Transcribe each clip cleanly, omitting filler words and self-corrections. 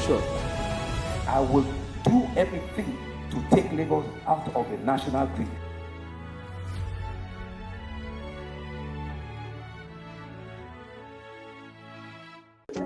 sure I will do everything to take Lagos out of the national grid.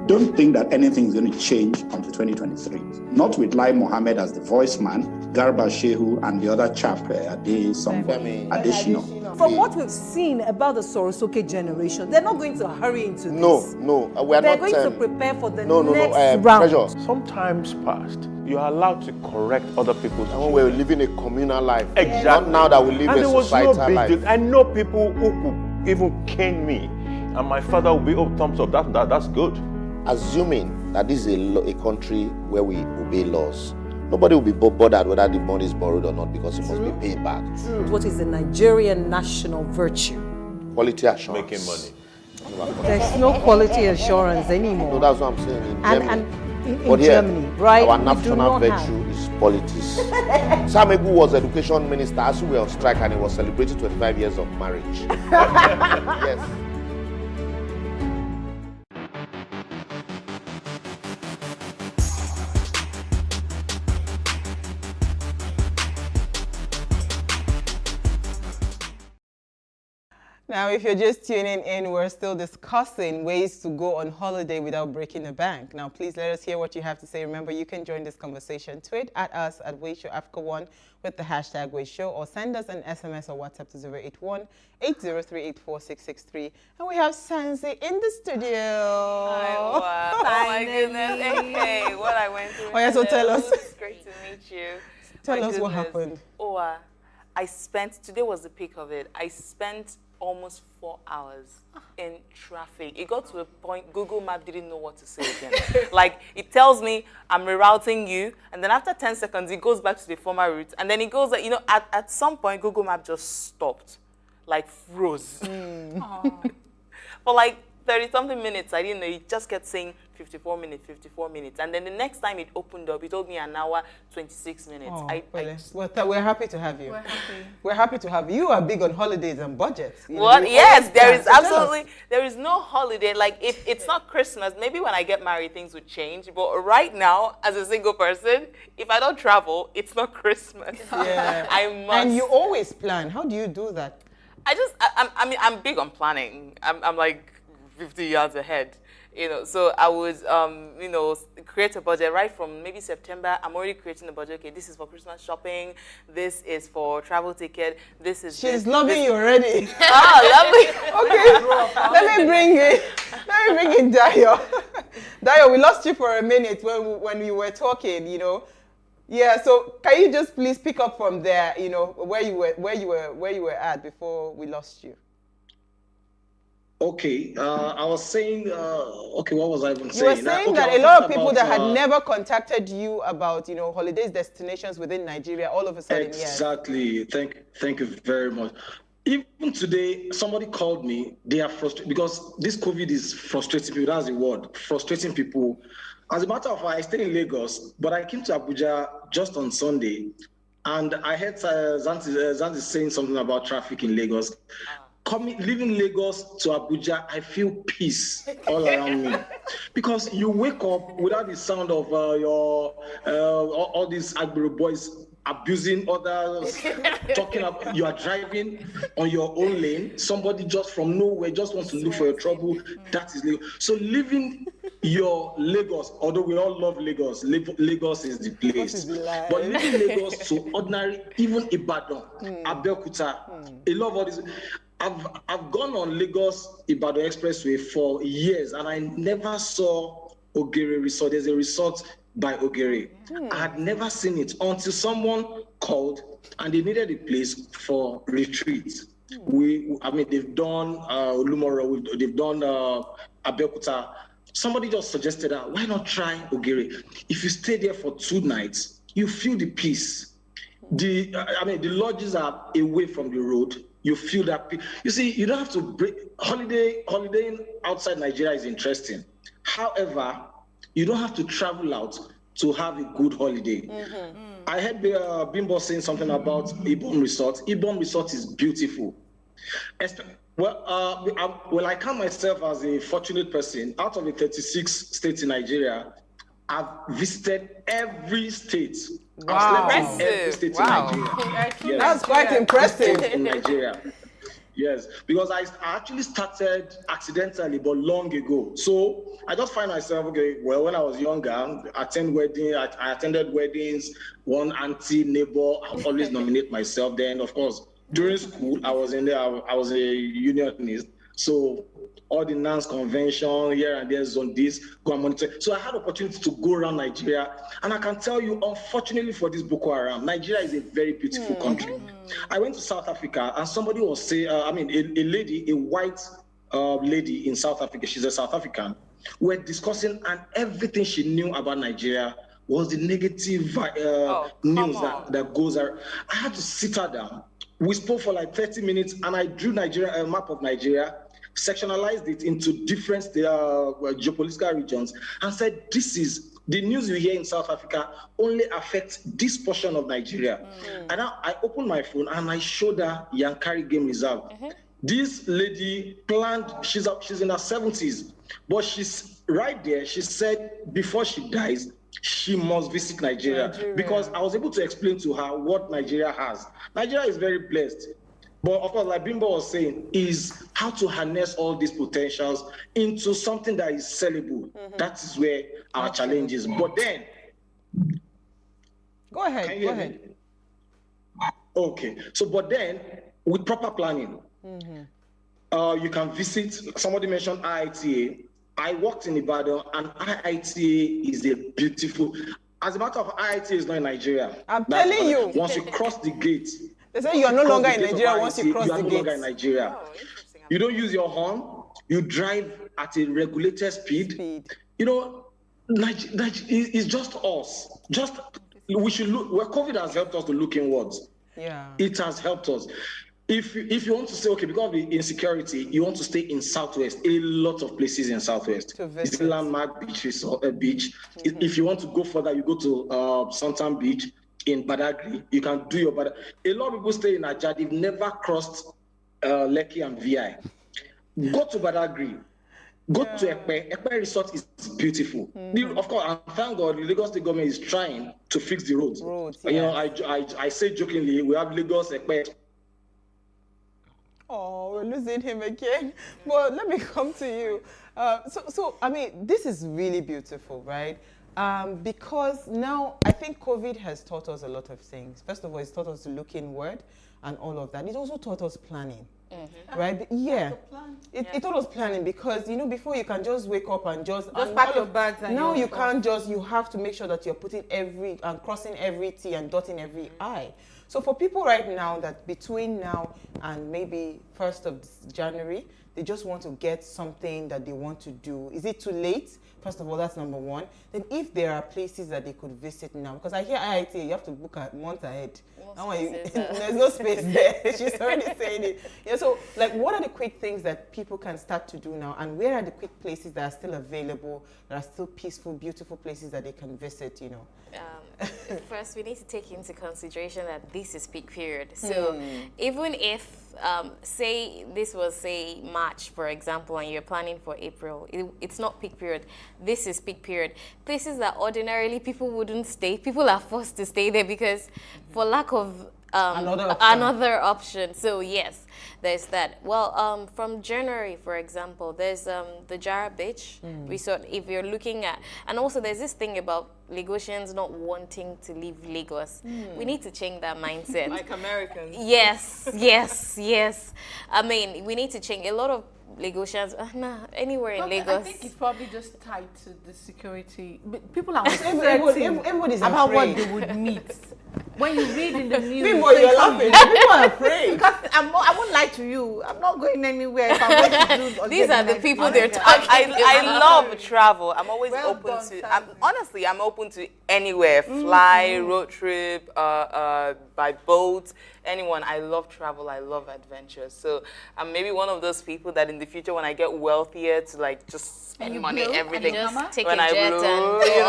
Don't think that anything is going to change until 2023. Not with Lai Mohammed as the voice man, Garba Shehu, and the other chap, additional. From what we've seen about the Sorosoke generation, they're not going to hurry into this. No, we're they're not. They're going to prepare for the next round. Pressure. Sometimes past, you are allowed to correct other people's. And when we're living a communal life, exactly. Not now that we live and a there was societal no big life. deal. I know people who could even cane me, and my father will be, oh, thumbs up. That's good. Assuming that this is a country where we obey laws, nobody will be bothered whether the money is borrowed or not because it must be paid back. What is the Nigerian national virtue? Quality assurance. Making money. There's no quality assurance anymore. No, that's what I'm saying. In Germany. In Germany, right? Our national virtue is politics. Sam Egwu was education minister as we were on strike and he was celebrating 25 years of marriage. Yes. Now, if you're just tuning in, we're still discussing ways to go on holiday without breaking the bank. Now, please let us hear what you have to say. Remember, you can join this conversation. Tweet at us at WadeShowAfrica1 with the hashtag WadeShow, or send us an SMS or WhatsApp to 081-803-84663. And we have Sansi in the studio. Hi, wow. Oh my goodness. Hey, what I went through. Oh, yeah, so tell us. It's great to meet you. Tell us what happened. Today was the peak of it. I spent almost 4 hours in traffic. It got to a point Google Map didn't know what to say again. Like, it tells me I'm rerouting you, and then after 10 seconds it goes back to the former route, and then it goes, you know, at some point Google Map just stopped, like froze. For like 30-something minutes, I didn't know. It just kept saying 54 minutes. And then the next time it opened up, it told me an hour, 26 minutes. We're happy to have you. We're happy to have you. You are big on holidays and budgets. What? Yes, there is no holiday. Like, if it's not Christmas, maybe when I get married, things would change. But right now, as a single person, if I don't travel, it's not Christmas. Yeah. I must. And you always plan. How do you do that? I'm big on planning. I'm like 50 yards ahead, you know. So I would, you know, create a budget right from maybe September. I'm already creating a budget. Okay, this is for Christmas shopping. This is for travel ticket. This is. She's loving you already. Oh, lovely. Okay, let me bring in Dayo. Dayo, we lost you for a minute when we were talking, you know. Yeah, so can you just please pick up from there, you know, where you were at before we lost you? Okay, I was saying, okay, what was I even saying? You were saying that a lot of people that had never contacted you about, you know, holidays destinations within Nigeria, all of a sudden, exactly. Thank you very much. Even today, somebody called me. They are frustrated because this COVID is frustrating people. That's the word, frustrating people. As a matter of fact, I stayed in Lagos, but I came to Abuja just on Sunday, and I heard Zanti saying something about traffic in Lagos. Leaving Lagos to Abuja, I feel peace all around me, because you wake up without the sound of all these Agbero boys abusing others, talking about, you are driving on your own lane, somebody just from nowhere just wants to look for your trouble. That is Lagos. So leaving your Lagos, although we all love Lagos, Lagos is the place. But leaving Lagos to ordinary, even Ibadan, Abeokuta, a lot of all this. I've gone on Lagos Ibadan Expressway for years, and I never saw Ogere Resort. There's a resort by Ogere. I had never seen it until someone called and they needed a place for retreat. They've done Olumoro, they've done Abeokuta. Somebody just suggested that, why not try Ogere? If you stay there for 2 nights, you feel the peace. The lodges are away from the road. You feel that. You see, you don't have to break. Holidaying outside Nigeria is interesting. However, you don't have to travel out to have a good holiday. I heard Bimbo saying something about Ibom Resort. Ibom Resort is beautiful. I count myself as a fortunate person. Out of the 36 states in Nigeria, I've visited every state. Wow. I've slept in every state Wow. in Nigeria. Yes. That's quite impressive. In Nigeria. Yes, because I actually started accidentally, but long ago. So I just find myself, okay, well, when I was younger, I attended weddings, one auntie, neighbor, I always nominate myself. Then, of course, during school, I was in there, I was a unionist. So all the NANS convention here and there, zone this, go and monitor. So I had opportunity to go around Nigeria. And I can tell you, unfortunately for this Boko Haram, Nigeria is a very beautiful country. I went to South Africa and somebody was saying, a lady, a white lady in South Africa, she's a South African, were discussing, and everything she knew about Nigeria was the negative news that goes around. I had to sit her down. We spoke for like 30 minutes and I drew Nigeria, a map of Nigeria, sectionalized it into different geopolitical regions and said, this is the news you hear in South Africa only affects this portion of Nigeria. And now I opened my phone and I showed her Yankari Game Reserve. This lady planned, she's in her 70s, but she's right there. She said before she dies, she must visit Nigeria because I was able to explain to her what Nigeria has. Nigeria is very blessed. But of course, like Bimbo was saying, is how to harness all these potentials into something that is sellable. That is where our challenge is. But then, Go ahead. Go ahead. Okay. So, but then, with proper planning, you can visit. Somebody mentioned IITA. I worked in Ibadan, and IITA is a beautiful. As a matter of fact, IITA is not in Nigeria. I'm telling you. Once you cross the gate. They say you are no longer in Nigeria once you cross the gate. You are no longer in Nigeria. You don't use your horn. You drive at a regulated speed. You know, it's just us. We should look. Where COVID has helped us to look inwards. Yeah. It has helped us. If you want to say, okay, because of the insecurity, you want to stay in Southwest, a lot of places in Southwest. It's landmark beach. If you want to go further, you go to Suntan Beach. In Badagry, you can do your Badagry. A lot of people stay in Ajah, they've never crossed Lekki and VI. Go to Badagry, go to Ekpe. Ekpe Resort is beautiful. Of course, and thank God, the Lagos State government is trying to fix the roads. You know, I say jokingly, we have Lagos, Ekpe. Oh, we're losing him again. Well, let me come to you. So I mean, this is really beautiful, right? Because now I think COVID has taught us a lot of things. First of all, it's taught us to look inward and all of that. It also taught us planning, right? But yeah, it taught us planning because, you know, before you can just wake up and just pack your bags. And now you can't just, you have to make sure that you're putting crossing every T and dotting every I. So for people right now that between now and maybe 1st of January, they just want to get something that they want to do. Is it too late? First of all, that's number one. Then if there are places that they could visit now, because I hear IITA, you have to book a month ahead. There's no space there. She's already saying it. Yeah, so like what are the quick things that people can start to do now? And where are the quick places that are still available, that are still peaceful, beautiful places that they can visit, you know? First, we need to take into consideration that this is peak period. So even if, say this was, say, March, for example, and you're planning for April, it's not peak period. This is peak period. Places that ordinarily people wouldn't stay, people are forced to stay there because for lack of another option. So yes, there's that. Well, from January, for example, there's the Jara Beach Resort. If you're looking at, and also there's this thing about Lagosians not wanting to leave Lagos. We need to change that mindset. Like Americans. Yes, yes, yes. I mean, we need to change. A lot of Lagosians, anywhere in Lagos. I think it's probably just tied to the security. But people are everybody's about afraid. what they would meet. When you read in the news, People, you're laughing. People are afraid. Because I won't lie to you. I'm not going anywhere. If I'm going to do these are the people they're talking. I love travel. I'm always open to. Honestly, I'm open to anywhere. Fly, road trip, by boat. Anyone. I love travel. I love adventure. So I'm maybe one of those people that in the future, when I get wealthier, to like just spend money everything. Just take when a I jet blow, and you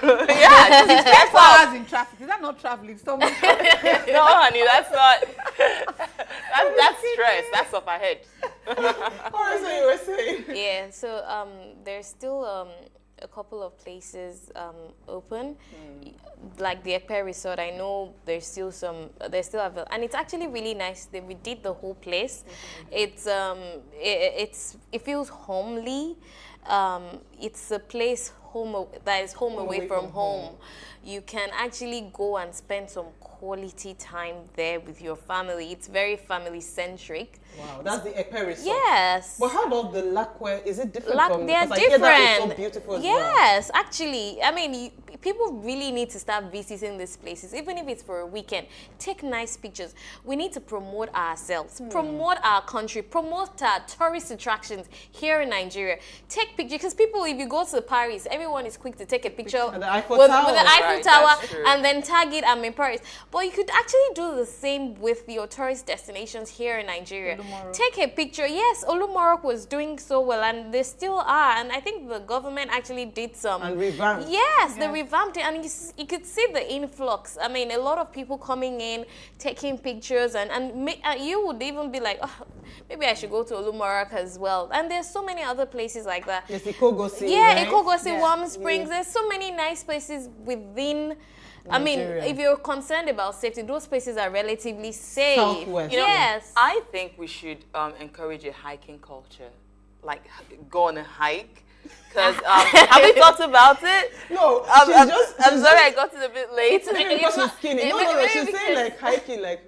know. Yeah, just spend 4 hours in traffic. Is that not traveling? So much. No, honey, that's not. That's stress. That's off ahead. What was it you were saying? Yeah. So there's still a couple of places open, like the Ekpe Resort. I know there's still available, and it's actually really nice. They redid the whole place. It feels homely. It's a place that is home away from home. You can actually go and spend some quality time there with your family. It's very family-centric. Wow, that's the Ekpe Resort. Yes. But how about the Lakwe? Is it different from? They're because I hear that is different. so beautiful as yes, actually. I mean, people really need to start visiting these places, even if it's for a weekend. Take nice pictures. We need to promote ourselves, promote our country, promote our tourist attractions here in Nigeria. Take pictures, because people, if you go to Paris, everyone is quick to take a picture with the Eiffel the Tower. Eiffel Tower and then tag it, I'm in Paris. But you could actually do the same with your tourist destinations here in Nigeria. Take a picture. Yes, Olumorok was doing so well, and they still are. And I think the government actually did some. And revamped. Yes, they revamped it, and you could see the influx. I mean, a lot of people coming in, taking pictures, and you would even be like, oh, maybe I should go to Olumorok as well. And there's so many other places like that. Yes, Ikogosi. Yeah, right? Ikogosi, Warm Springs. There's so many nice places within. I mean, if you're concerned about safety, those places are relatively safe. Southwest. Yes. I think we should encourage a hiking culture, like go on a hike. Because have we talked about it? No, I'm sorry, I got it a bit late. Because she's skinny. No, she's saying like hiking, like.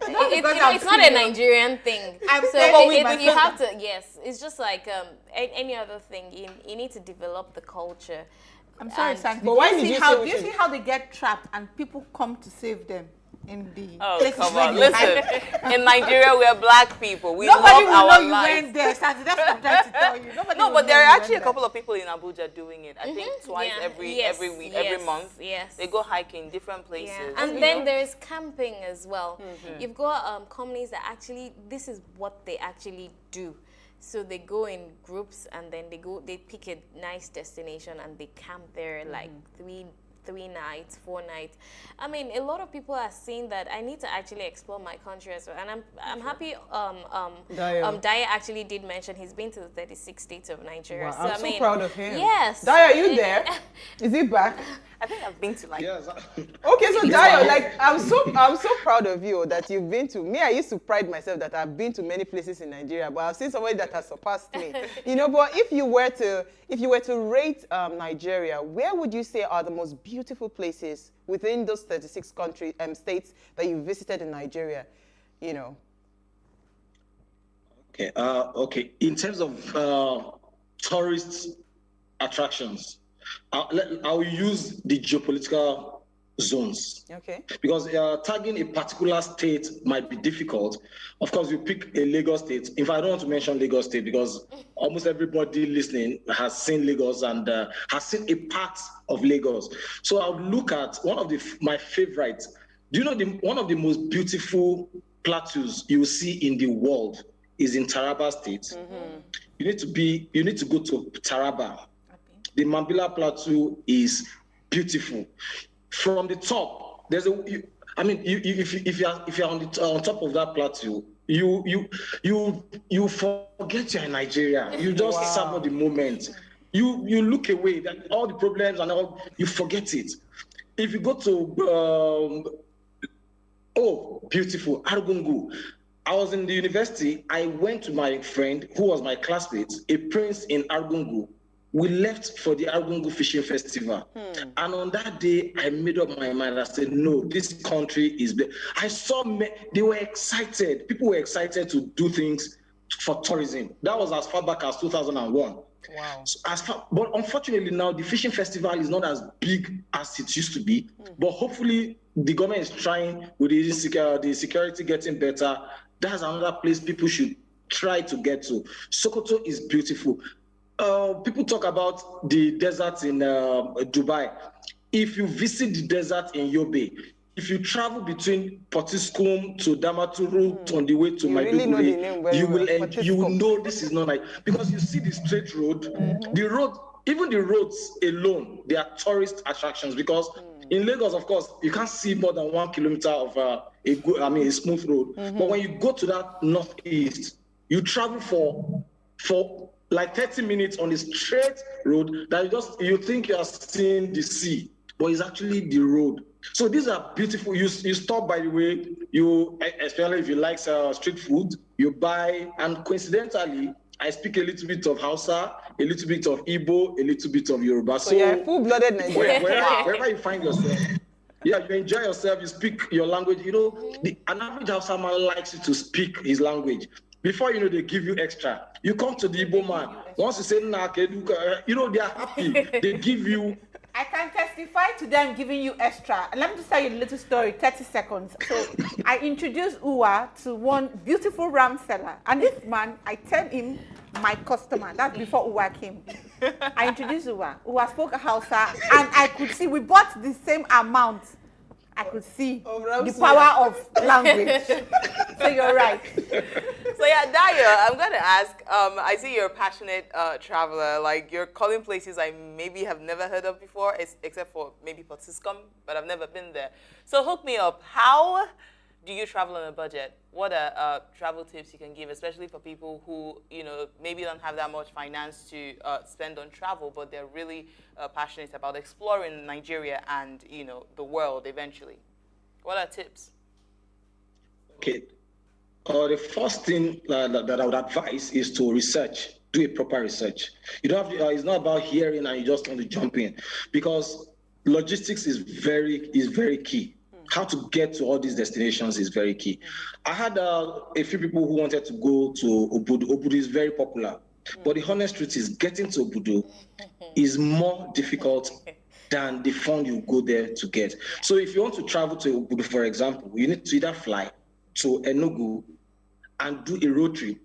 It's not a Nigerian thing. You have to. Yes, it's just like any other thing. You need to develop the culture. I'm sorry, Sandy. But why did you say do you see how they get trapped and people come to save them in the places? Come on, listen. In Nigeria, we are black people. We Nobody love will our know you lives. went there, Sandy. That's what I'm trying to tell you. No, but there are actually a couple of people in Abuja doing it. I think twice every week, every month. Yes. They go hiking different places. Yeah. And then there's camping as well. You've got companies that actually, this is what they actually do. So they go in groups, and then they pick a nice destination and they camp there like 3 nights, 4 nights. I mean, a lot of people are saying that I need to actually explore my country as well. And I'm happy Daya actually did mention he's been to the 36 states of Nigeria. Wow, so, I'm so proud of him. Yes. Daya, are you there? Is he back? I think I've been to like. Yes. Okay, so Daya, like I'm so proud of you that you've been to. Me, I used to pride myself that I've been to many places in Nigeria, but I've seen somebody that has surpassed me. But if you were to rate Nigeria, where would you say are the most beautiful places within those 36 states that you visited in Nigeria? Okay. Okay. In terms of tourist attractions, I'll use the geopolitical zones. Okay. Because tagging a particular state might be difficult. Of course, you pick a Lagos state. In fact, I don't want to mention Lagos state because almost everybody listening has seen Lagos and has seen a part of Lagos. So I'll look at one of my favorites. Do you know one of the most beautiful plateaus you will see in the world is in Taraba State? You need to go to Taraba. The Mambila Plateau is beautiful. From the top, there's if you're on top of that plateau, you forget you're in Nigeria. You just savor the moment. You look away, that all the problems and all, you forget it. If you go to beautiful Argungu. I was in the university. I went to my friend who was my classmate, a prince in Argungu. We left for the Argungu Fishing Festival. And on that day, I made up my mind. I said, no, this country is... I saw they were excited. People were excited to do things for tourism. That was as far back as 2001. Wow. So but unfortunately now, the fishing festival is not as big as it used to be. But hopefully, the government is trying with the security getting better. That's another place people should try to get to. Sokoto is beautiful. People talk about the desert in Dubai. If you visit the desert in Yobe, if you travel between Potiskum to Damaturu on the way to Maiduguri, you will know this is not like, because you see the straight road, the road, even the roads alone, they are tourist attractions because in Lagos, of course, you can't see more than 1 kilometer of a smooth road. But when you go to that northeast, you travel for like 30 minutes on a straight road that you think you are seeing the sea, but it's actually the road. So these are beautiful. You stop, by the way, especially if you like street food, you buy, and coincidentally, I speak a little bit of Hausa, a little bit of Igbo, a little bit of Yoruba. So you're a full-blooded Nigerian. Wherever you find yourself, you enjoy yourself, you speak your language. An average Hausa man likes you to speak his language. Before they give you extra. You come to the Igbo man. Once you say, they are happy. They give you. I can testify to them giving you extra. Let me just tell you a little story, 30 seconds. So I introduced Uwa to one beautiful ram seller. And this man, I tell him, my customer. That's before Uwa came. I introduced Uwa. Uwa spoke Hausa, and I could see, we bought the same amount. I could see the power of language. So you're right. So yeah, Dayo, I'm going to ask, I see you're a passionate traveler, like you're calling places I maybe have never heard of before, except for maybe Port Siscom, but I've never been there. So hook me up. How do you travel on a budget? What are travel tips you can give, especially for people who, maybe don't have that much finance to spend on travel, but they're really passionate about exploring Nigeria and, the world eventually? What are tips? Okay. The first thing that I would advise is to research. Do a proper research. You don't have to, it's not about hearing and you just want to jump in, because logistics is very key. How to get to all these destinations is very key. I had a few people who wanted to go to Obudu. Obudu is very popular, but the honest truth is getting to Obudu is more difficult than the fund you go there to get. So if you want to travel to Obudu, for example, you need to either fly to Enugu and do a road trip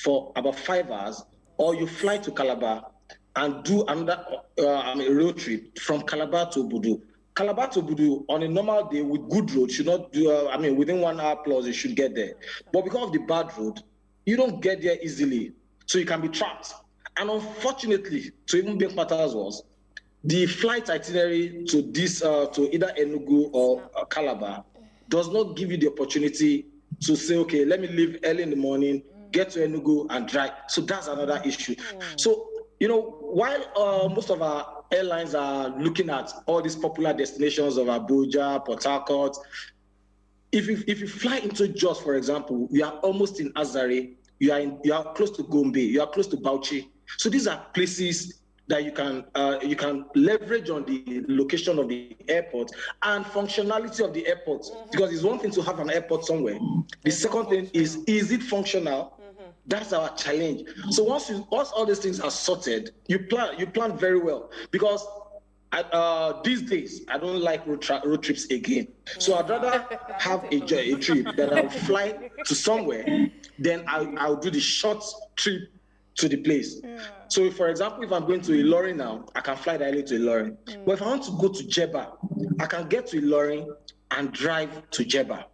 for about 5 hours, or you fly to Calabar and do another road trip from Calabar to Obudu. Calabar to Obudu on a normal day with good road should not do, within 1 hour plus you should get there. But because of the bad road, you don't get there easily. So you can be trapped. And unfortunately, to even make matters worse, the flight itinerary to to either Enugu or Calabar does not give you the opportunity to say, okay, let me leave early in the morning, get to Enugu and drive. So that's another issue. So, while most of our airlines are looking at all these popular destinations of Abuja, Port Harcourt, if you fly into Jos, for example, you are almost in Azare, you are close to Gombe, you are close to Bauchi. So these are places that you can leverage on the location of the airport and functionality of the airport. Because it's one thing to have an airport somewhere. The second thing is it functional? That's our challenge. So once all these things are sorted, you plan very well. Because these days, I don't like road trips again. So I'd rather have a trip that I'll fly to somewhere, then I'll do the short trip to the place. So for example, if I'm going to Ilorin now, I can fly directly to Ilorin. But if I want to go to Jebba, I can get to Ilorin and drive to Jebba.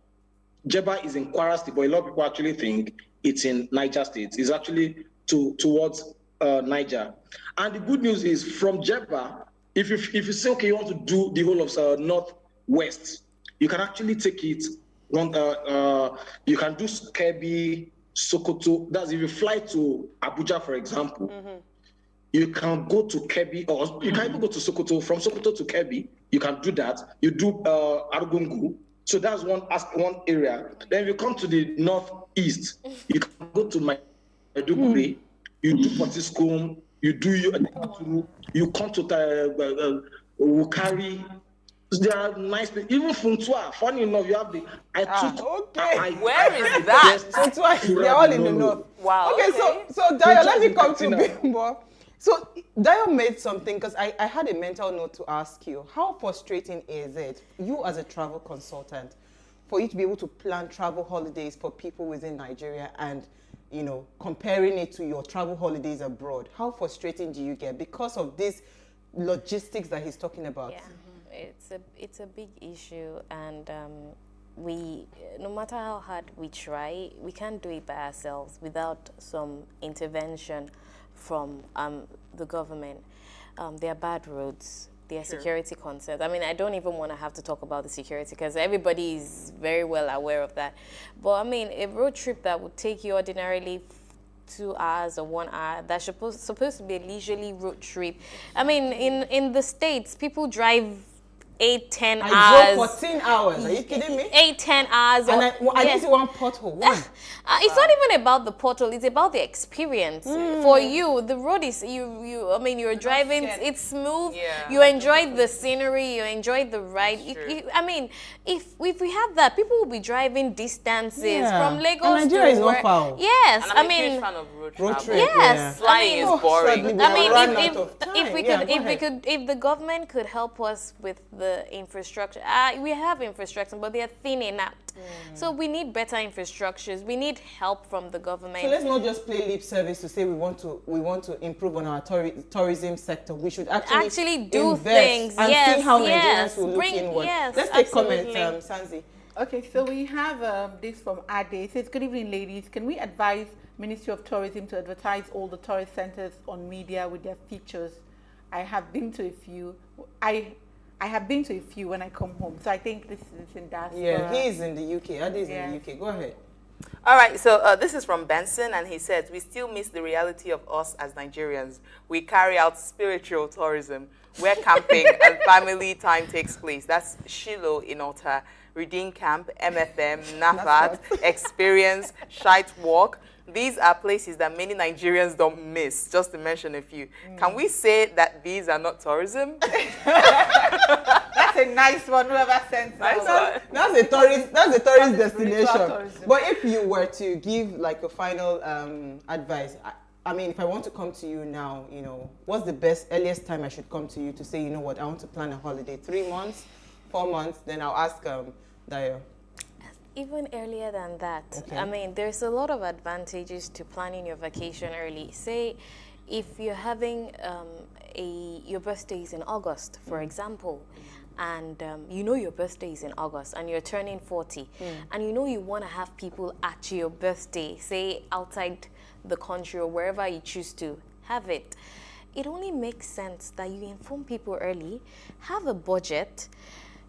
Jebba is in Kwara State, but a lot of people actually think it's in Niger State. It's actually towards Niger. And the good news is from Jebba, if you say, okay, you want to do the whole of Northwest, you can actually take it, you can do Kebbi, Sokoto. That's if you fly to Abuja, for example, you can go to Kebbi, or you can even go to Sokoto. From Sokoto to Kebbi, you can do that. You do Argungu. So that's one area. Then if you come to the northeast, you can go to Maiduguri, you do Port Siscom, you come to Wukari. There are nice places. Even Funtua, funny enough, you have the. Where is that? Funtua, they're all in the north. Wow. Okay, so Dayo, let me come to Bimbo. So Dayo made something, because I had a mental note to ask you. How frustrating is it, you as a travel consultant, for you to be able to plan travel holidays for people within Nigeria and, comparing it to your travel holidays abroad? How frustrating do you get because of this logistics that he's talking about? Yeah. It's a big issue, and no matter how hard we try, we can't do it by ourselves without some intervention from the government. There are bad roads, there are security concerns. I mean, I don't even want to have to talk about the security because everybody is very well aware of that. But I mean, a road trip that would take you ordinarily 2 hours or 1 hour. That's supposed to be a leisurely road trip. I mean, in the States, people drive 8-10 hours. I drove 14 hours. Are you kidding me? 8-10 hours. And I didn't see one pothole. One. It's not even about the portal. It's about the experience. For you, the road is I mean, you're driving. It's smooth. Yeah. You enjoy the scenery. You enjoy the ride. I mean, if we have that, people will be driving distances from Lagos and Nigeria is not far. Yes, And I'm a huge fan of road travel. Yes, Flying is boring. I mean, if the government could help us with the infrastructure, we have infrastructure, but they are thinning out. So we need better infrastructures. We need help from the government. So let's not just play lip service to say we want to improve on our tourism sector. We should actually do invest things and see how Nigerians will look Bring, inward. yes, Let's take absolutely. comments, Sanzi. Okay, so we have this from Ade. It says, good evening, ladies. Can we advise Ministry of Tourism to advertise all the tourist centers on media with their features? I have been to a few. I have been to a few when I come home. So I think this is in diaspora. Yeah, he is in the UK. Ade is in the UK. Go ahead. All right, so this is from Benson, and he says, we still miss the reality of us as Nigerians. We carry out spiritual tourism, where camping and family time takes place. That's Shiloh in Ota, Redeem Camp, MFM, Nafat, Experience, Shite Walk. These are places that many Nigerians don't miss, just to mention a few. Can we say that these are not tourism? That's a nice one, whoever sent that. That's a tourist destination. Tourism. But if you were to give like a final advice, I mean, if I want to come to you now, you know, what's the earliest time I should come to you to say, you know what, I want to plan a holiday? 3 months, 4 months? Then I'll ask Dayo. Even earlier than that. Okay. I mean, there's a lot of advantages to planning your vacation early. Say, if you're having your birthday is in August, for example, and you know your birthday is in August and you're turning 40, and you know you want to have people at your birthday, say outside the country or wherever you choose to have it, it only makes sense that you inform people early, have a budget,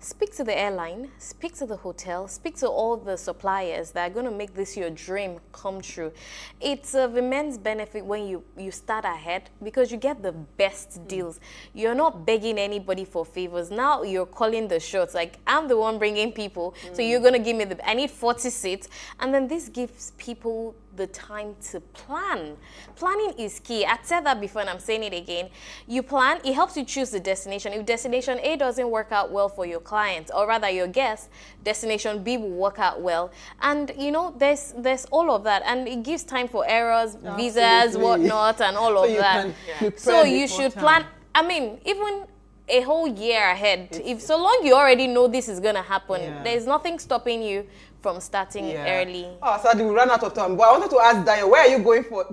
speak to the airline, speak to the hotel, speak to all the suppliers that are going to make this your dream come true. It's of immense benefit when you start ahead because you get the best deals. You're not begging anybody for favors. Now you're calling the shots. Like, I'm the one bringing people, so you're going to give me I need 40 seats. And then this gives people the time to plan. Planning is key. I said that before and I'm saying it again. You plan, it helps you choose the destination. If destination A doesn't work out well for your client, or rather your guest, destination B will work out well. And you know, there's all of that. And it gives time for errors, visas, whatnot, and all of that. So you should plan, I mean, even a whole year ahead. If so long you already know this is gonna happen, there's nothing stopping you from starting early. Oh, so we ran out of time. But I wanted to ask Dayo, where are you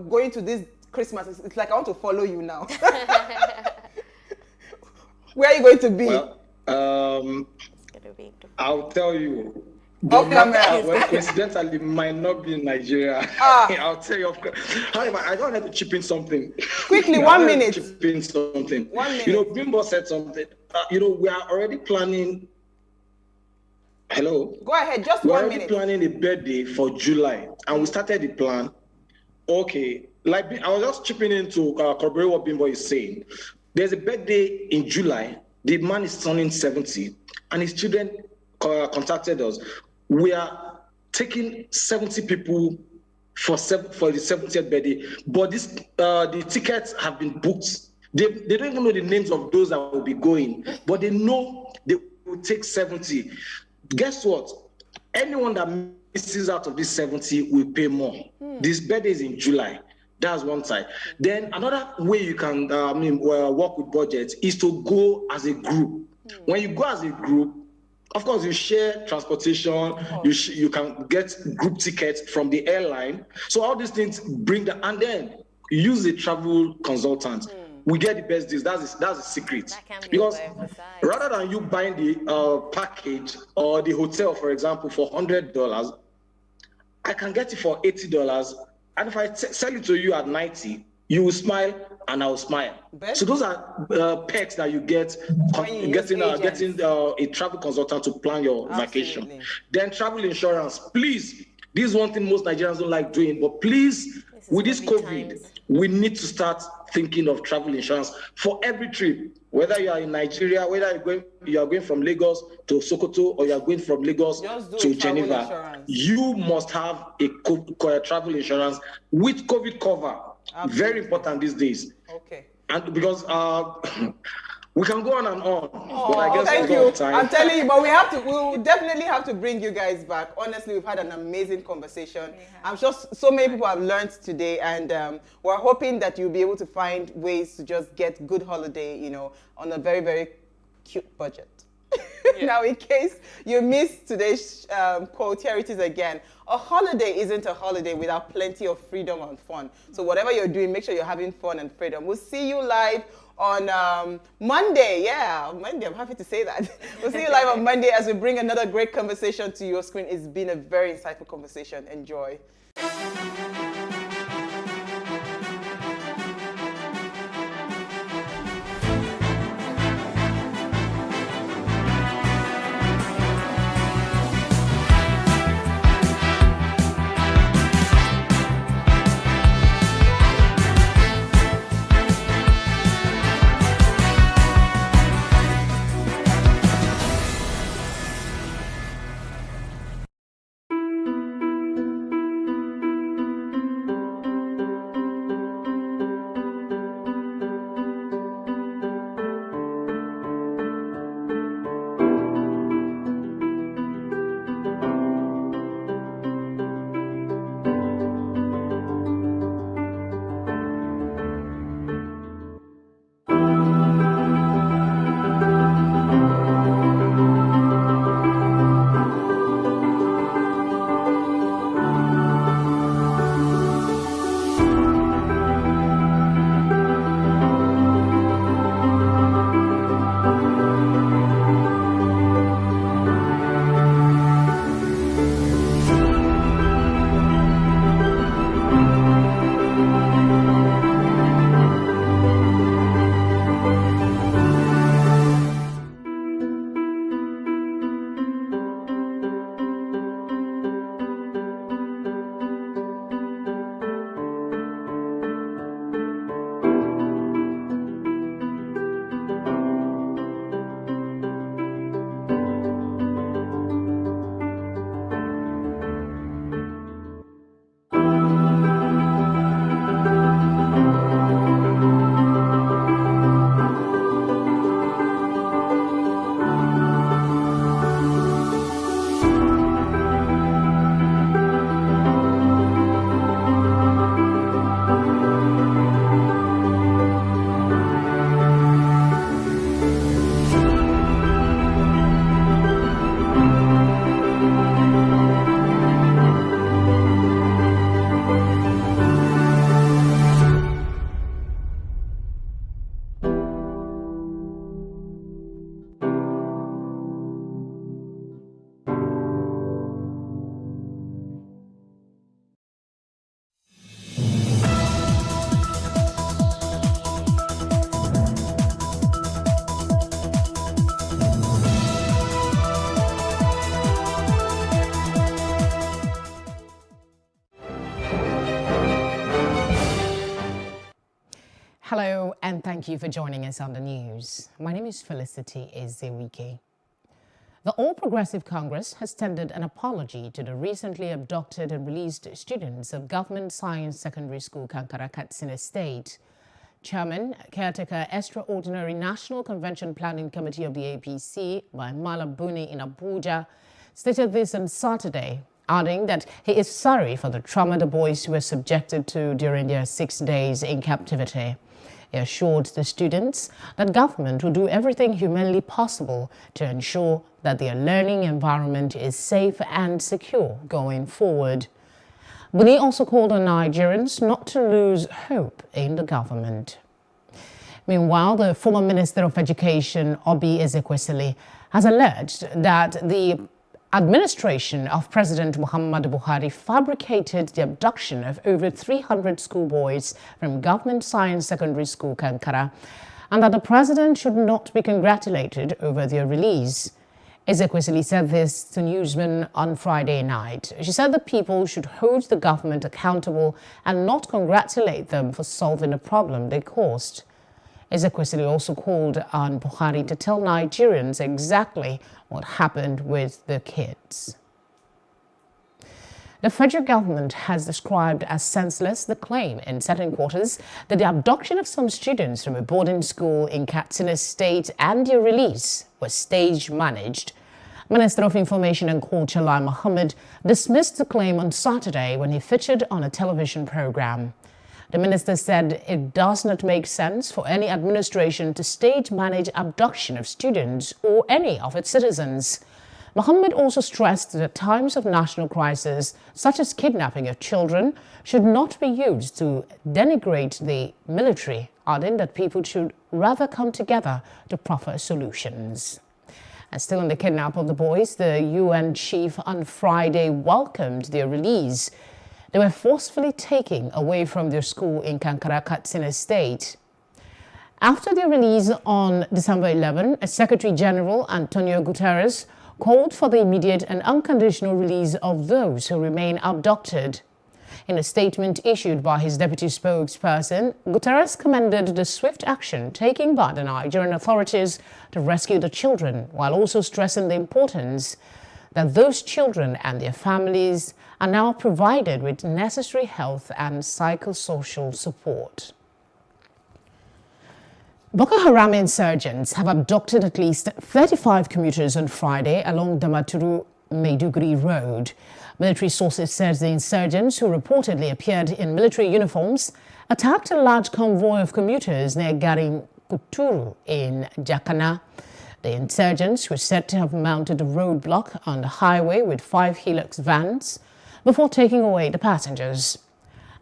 going to this Christmas? It's like I want to follow you now. Where are you going to be? Well, I'll tell you. Coincidentally, might not be in Nigeria. I'll tell you. However, I don't have to chip in something. Quickly, 1 minute. Chip in something. 1 minute. You know, Bimbo said something. You know, we are already planning. Hello. Go ahead, just 1 minute. We're already planning a birthday for July, and we started the plan. Okay, like I was just chipping in to corroborate what Bimbo is saying. There's a birthday in July. The man is turning 70, and his children contacted us. We are taking 70 people for the 70th birthday, but the tickets have been booked. They don't even know the names of those that will be going, but they know they will take 70. Guess what? Anyone that misses out of this 70 will pay more. This birthday is in July. That's one side. Then another way you can work with budget is to go as a group. When you go as a group, of course, you share transportation. You can get group tickets from the airline. So all these things and then use a travel consultant. We get the best deals. That's the secret. Because rather than you buying the package or the hotel, for example, for $100, I can get it for $80. And if I sell it to you at 90, you will smile and I will smile. So those are perks that you get getting a travel consultant to plan your vacation. Then travel insurance. Please, this is one thing most Nigerians don't like doing, but please with this COVID COVID, times. we need to start thinking of travel insurance for every trip. Whether you are in Nigeria, whether you are going from Lagos to Sokoto, or you are going from Lagos Just do to a travel Geneva, insurance. you must have a travel insurance with COVID cover. Absolutely. Very important these days. Okay. And because we can go on and on, but I Oh, guess thank we don't you. have time. I'm telling you, but we will definitely have to bring you guys back. Honestly, we've had an amazing conversation. I'm sure so many people have learned today, and we're hoping that you'll be able to find ways to just get good holiday, you know, on a very, very cute budget. Now, in case you missed today's quote, here it is again. A holiday isn't a holiday without plenty of freedom and fun. So whatever you're doing, make sure you're having fun and freedom. We'll see you live on Monday. Yeah, Monday. I'm happy to say that. We'll see you live on Monday as we bring another great conversation to your screen. It's been a very insightful conversation. Enjoy. Hello, and thank you for joining us on the news. My name is Felicity Ezewike. The All Progressive Congress has tendered an apology to the recently abducted and released students of Government Science Secondary School, Kankara, Katsina State. Chairman, Caretaker Extraordinary National Convention Planning Committee of the APC, by Malam Buni in Abuja, stated this on Saturday, adding that he is sorry for the trauma the boys were subjected to during their 6 days in captivity. He assured the students that government will do everything humanly possible to ensure that their learning environment is safe and secure going forward. Buni also called on Nigerians not to lose hope in the government. Meanwhile, the former Minister of Education, Obi Ezekwesili, has alleged that the administration of President Muhammadu Buhari fabricated the abduction of over 300 schoolboys from Government Science Secondary School, Kankara, and that the president should not be congratulated over their release. Ezekwesili said this to newsmen on Friday night. She said the people should hold the government accountable and not congratulate them for solving a problem they caused. Ezekwesili also called on Buhari to tell Nigerians exactly what happened with the kids. The federal government has described as senseless the claim in certain quarters that the abduction of some students from a boarding school in Katsina State and their release was stage-managed. Minister of Information and Culture Lai Mohammed dismissed the claim on Saturday when he featured on a television program. The minister said it does not make sense for any administration to stage-manage abduction of students or any of its citizens. Mohammed also stressed that times of national crisis, such as kidnapping of children, should not be used to denigrate the military, adding that people should rather come together to proffer solutions. And still on the kidnap of the boys, the UN chief on Friday welcomed their release. They were forcefully taken away from their school in Kankara, Katsina State. After their release on December 11, Secretary General Antonio Guterres called for the immediate and unconditional release of those who remain abducted. In a statement issued by his deputy spokesperson, Guterres commended the swift action taken by the Nigerian authorities to rescue the children, while also stressing the importance that those children and their families are now provided with necessary health and psychosocial support. Boko Haram insurgents have abducted at least 35 commuters on Friday along Damaturu-Maiduguri Road. Military sources said the insurgents, who reportedly appeared in military uniforms, attacked a large convoy of commuters near Garin Kuturu in Jakana. The insurgents were said to have mounted a roadblock on the highway with 5 Hilux vans before taking away the passengers.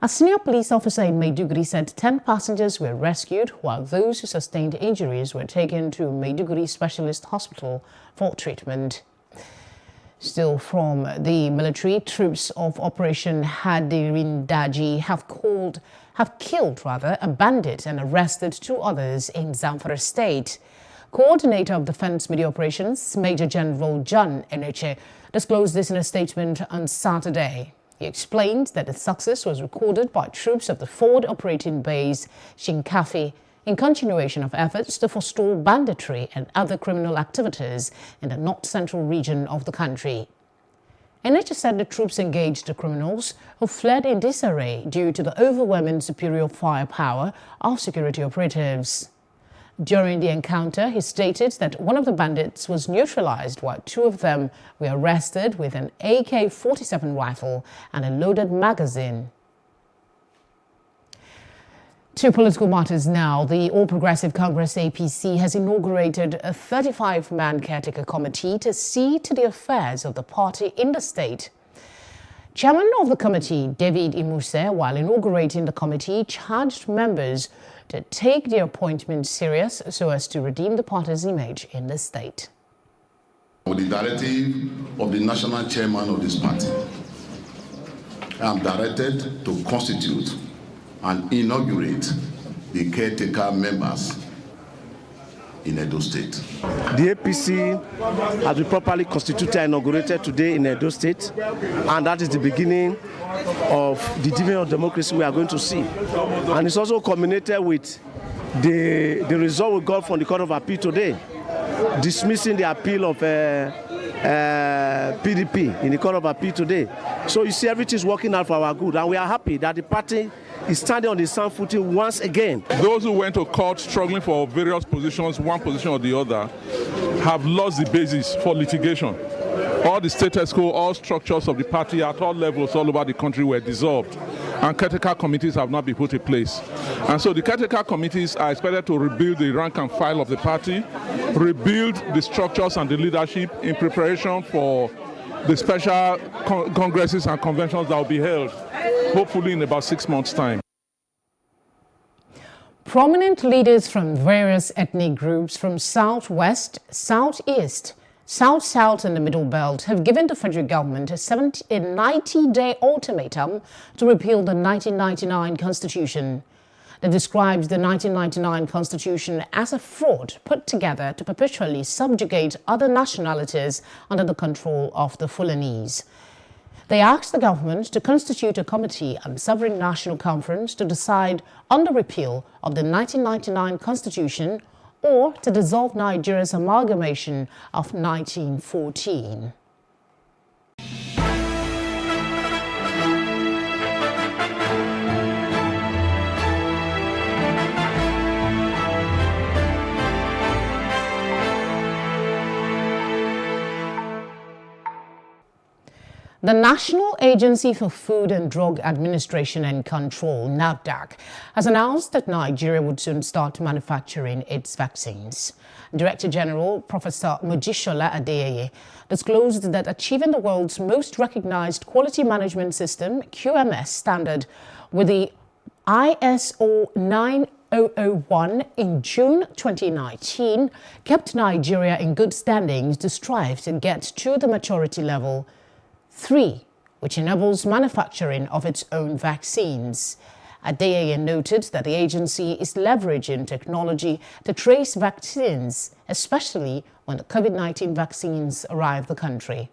A senior police officer in Maiduguri said 10 passengers were rescued, while those who sustained injuries were taken to Maiduguri Specialist Hospital for treatment. Still from the military, troops of Operation Hadirindaji have killed a bandit and arrested 2 others in Zamfara State. Coordinator of Defense Media Operations, Major General John Eneche, disclosed this in a statement on Saturday. He explained that the success was recorded by troops of the forward operating base Shinkafi in continuation of efforts to forestall banditry and other criminal activities in the north-central region of the country. Eneche said the troops engaged the criminals who fled in disarray due to the overwhelming superior firepower of security operatives. During the encounter, he stated that one of the bandits was neutralized while 2 of them were arrested with an AK-47 rifle and a loaded magazine. To political matters now, the All Progressive Congress APC has inaugurated a 35-man caretaker committee to see to the affairs of the party in the state. Chairman of the committee, David Imuse, while inaugurating the committee, charged members to take the appointment serious so as to redeem the party's image in the state. With the directive of the national chairman of this party, I am directed to constitute and inaugurate the caretaker members in Edo State. The APC has been properly constituted and inaugurated today in Edo State, and that is the beginning of the dividend of democracy we are going to see. And it's also culminated with the result we got from the Court of Appeal today, dismissing the appeal of PDP in the Court of Appeal today. So you see, everything is working out for our good, and we are happy that the party is standing on the sound footing once again. Those who went to court struggling for various positions, one position or the other, have lost the basis for litigation. All the status quo, all structures of the party at all levels all over the country were dissolved, and caretaker committees have not been put in place. And so the caretaker committees are expected to rebuild the rank and file of the party, rebuild the structures and the leadership in preparation for the special congresses and conventions that will be held, hopefully in about 6 months' time. Prominent leaders from various ethnic groups from Southwest, Southeast, South-South and the Middle Belt have given the federal government a 90-day ultimatum to repeal the 1999 Constitution. that describes the 1999 Constitution as a fraud put together to perpetually subjugate other nationalities under the control of the Fulanese. They asked the government to constitute a committee and sovereign national conference to decide on the repeal of the 1999 Constitution or to dissolve Nigeria's amalgamation of 1914. The National Agency for Food and Drug Administration and Control, NAFDAC, has announced that Nigeria would soon start manufacturing its vaccines. Director General Professor Mojisola Adeyeye disclosed that achieving the world's most recognized quality management system, QMS, standard with the ISO 9001 in June 2019 kept Nigeria in good standing to strive to get to the maturity level 3, which enables manufacturing of its own vaccines. Adeyeye noted that the agency is leveraging technology to trace vaccines, especially when the COVID-19 vaccines arrive the country.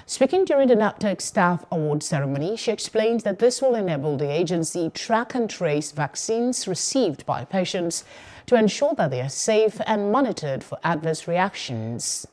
Speaking during the NAFDAC Staff Award ceremony, she explained that this will enable the agency track and trace vaccines received by patients to ensure that they are safe and monitored for adverse reactions.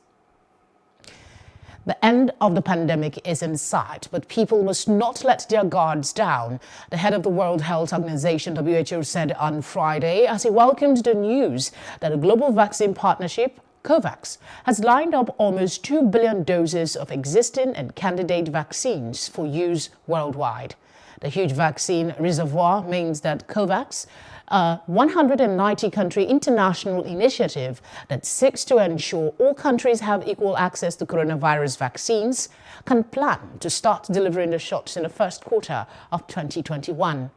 The end of the pandemic is in sight, but people must not let their guards down, the head of the World Health Organization, WHO, said on Friday as he welcomed the news that a global vaccine partnership, COVAX, has lined up almost 2 billion doses of existing and candidate vaccines for use worldwide. The huge vaccine reservoir means that COVAX, a 190-country international initiative that seeks to ensure all countries have equal access to coronavirus vaccines, can plan to start delivering the shots in the first quarter of 2021.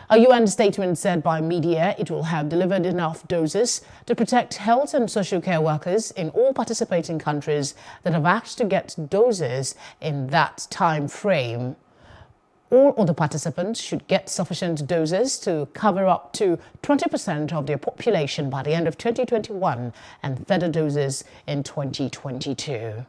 A UN statement said by media it will have delivered enough doses to protect health and social care workers in all participating countries that have asked to get doses in that time frame. All other participants should get sufficient doses to cover up to 20% of their population by the end of 2021 and further doses in 2022.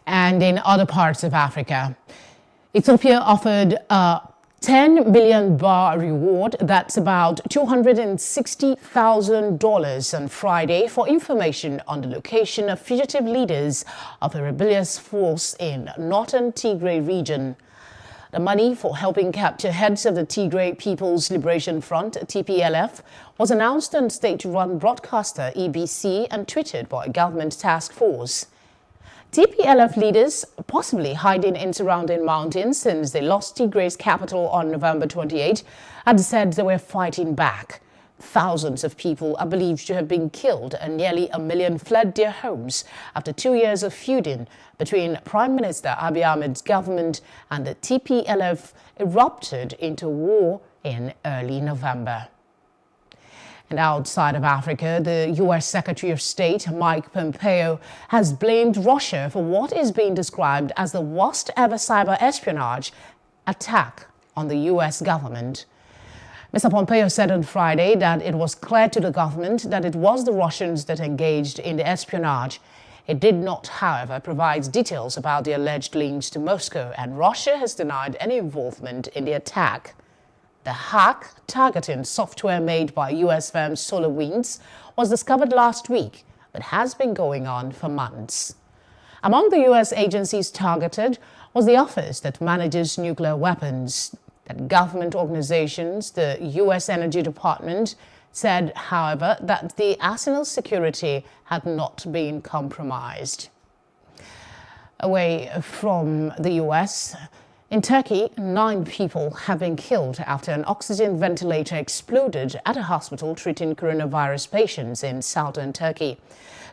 And in other parts of Africa, Ethiopia offered a 10 million baht reward, that's about $260,000 on Friday, for information on the location of fugitive leaders of a rebellious force in northern Tigray region. The money for helping capture heads of the Tigray People's Liberation Front, TPLF, was announced on state-run broadcaster EBC and tweeted by a government task force. TPLF leaders, possibly hiding in surrounding mountains since they lost Tigray's capital on November 28, had said they were fighting back. Thousands of people are believed to have been killed and nearly 1 million fled their homes after 2 years of feuding between Prime Minister Abiy Ahmed's government and the TPLF erupted into war in early November. And outside of Africa, the U.S. Secretary of State, Mike Pompeo, has blamed Russia for what is being described as the worst ever cyber espionage attack on the U.S. government. Mr. Pompeo said on Friday that it was clear to the government that it was the Russians that engaged in the espionage. It did not, however, provide details about the alleged links to Moscow, and Russia has denied any involvement in the attack. The hack, targeting software made by U.S. firm SolarWinds, was discovered last week, but has been going on for months. Among the U.S. agencies targeted was the office that manages nuclear weapons. That government organizations, the U.S. Energy Department, said, however, that the arsenal's security had not been compromised. Away from the U.S., in Turkey, 9 people have been killed after an oxygen ventilator exploded at a hospital treating coronavirus patients in southern Turkey.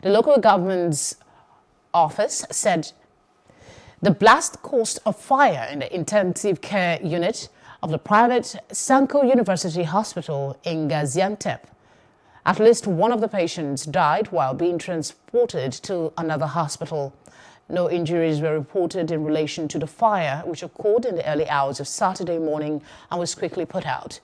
The local government's office said the blast caused a fire in the intensive care unit of the private Sanko University Hospital in Gaziantep. At least one of the patients died while being transported to another hospital. No injuries were reported in relation to the fire, which occurred in the early hours of Saturday morning and was quickly put out.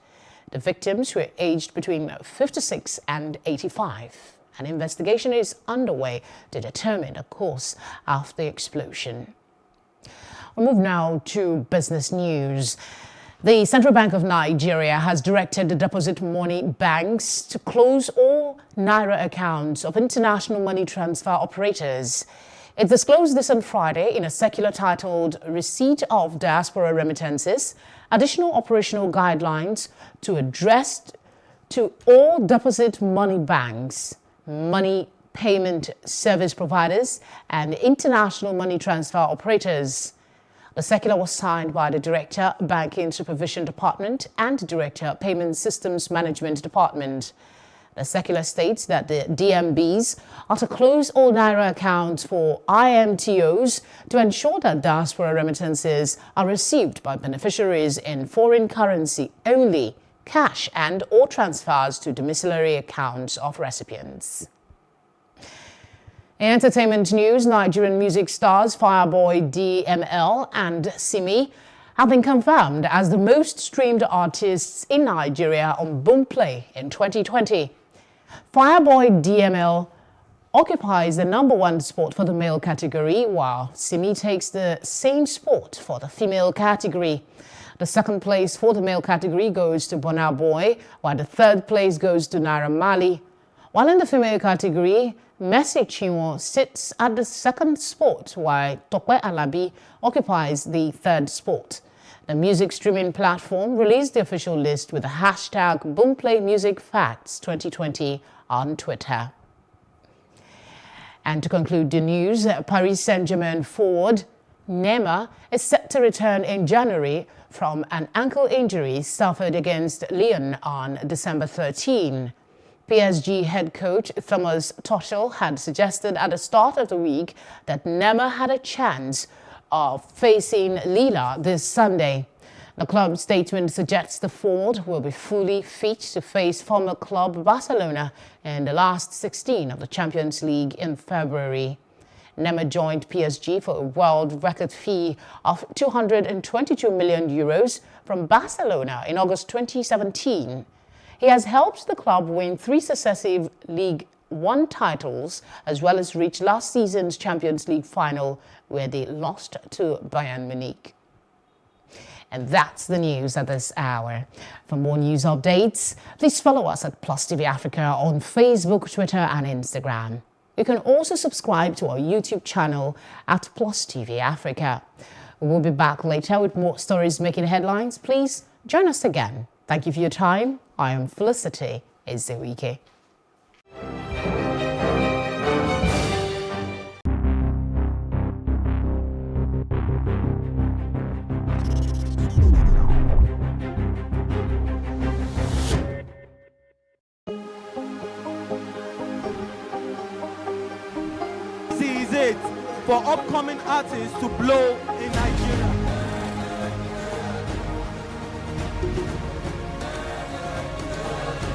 The victims were aged between 56 and 85. An investigation is underway to determine the cause of the explosion. We move now to business news. The Central Bank of Nigeria has directed the deposit money banks to close all Naira accounts of international money transfer operators. It disclosed this on Friday in a circular titled Receipt of Diaspora Remittances, Additional Operational Guidelines to Address to All Deposit Money Banks, Money Payment Service Providers, and International Money Transfer Operators. The circular was signed by the Director, Banking Supervision Department and Director, Payment Systems Management Department. The circular states that the DMBs are to close all Naira accounts for IMTOs to ensure that diaspora remittances are received by beneficiaries in foreign currency only, cash and or transfers to domiciliary accounts of recipients. In entertainment news, Nigerian music stars Fireboy DML and Simi have been confirmed as the most streamed artists in Nigeria on Boomplay in 2020. Fireboy DML occupies the #1 spot for the male category, while Simi takes the same spot for the female category. The second place for the male category goes to Burna Boy, while the third place goes to Naira Marley. While in the female category, Mercy Chinwo sits at the second spot, while Tope Alabi occupies the third spot. The music streaming platform released the official list with the hashtag BoomPlayMusicFacts 2020 on Twitter. And to conclude the news, Paris Saint-Germain forward Neymar is set to return in January from an ankle injury suffered against Lyon on December 13. PSG head coach Thomas Tuchel had suggested at the start of the week that Neymar had a chance of facing Lille this Sunday. The club statement suggests the forward will be fully fit to face former club Barcelona in the last 16 of the Champions League in February. Neymar joined PSG for a world record fee of €222 million from Barcelona in August 2017. He has helped the club win 3 successive League One titles, as well as reach last season's Champions League final, where they lost to Bayern Munich. And that's the news at this hour. For more news updates, please follow us at Plus TV Africa on Facebook, Twitter, and Instagram. You can also subscribe to our YouTube channel at Plus TV Africa. We will be back later with more stories making headlines. Please join us again. Thank you for your time. I am Felicity Ezewike. This is it for upcoming artists to blow in Nigeria.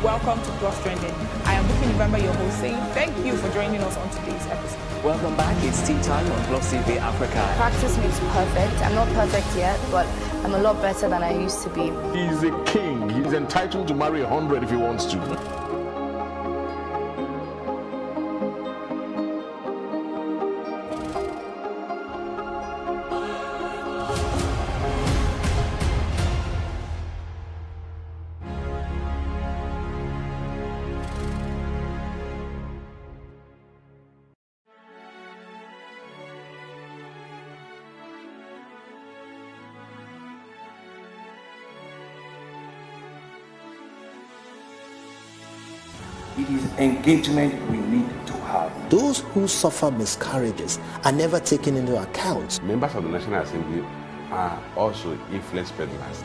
Welcome to Plus Trending. I am Buki November, your host, saying thank you for joining us on today's episode. Welcome back. It's tea time on Plus TV Africa. Practice makes perfect. I'm not perfect yet, but I'm a lot better than I used to be. He's a king. He's entitled to marry 100 if he wants to. It is engagement we need to have. Those who suffer miscarriages are never taken into account. Members of the National Assembly are also influence peddlers.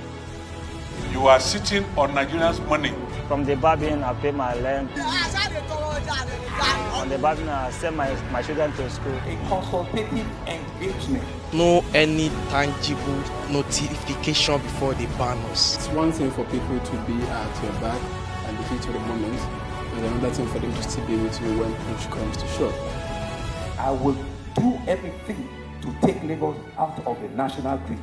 You are sitting on Nigerians' money. From the barbing, I pay my rent. I'm about to send my children to school. A consultative engagement. No any tangible notification before they ban us. It's one thing for people to be at your back and the heat of the moment, and another thing for them to still be with you when push comes to shove. I will do everything to take Lagos out of the national grid.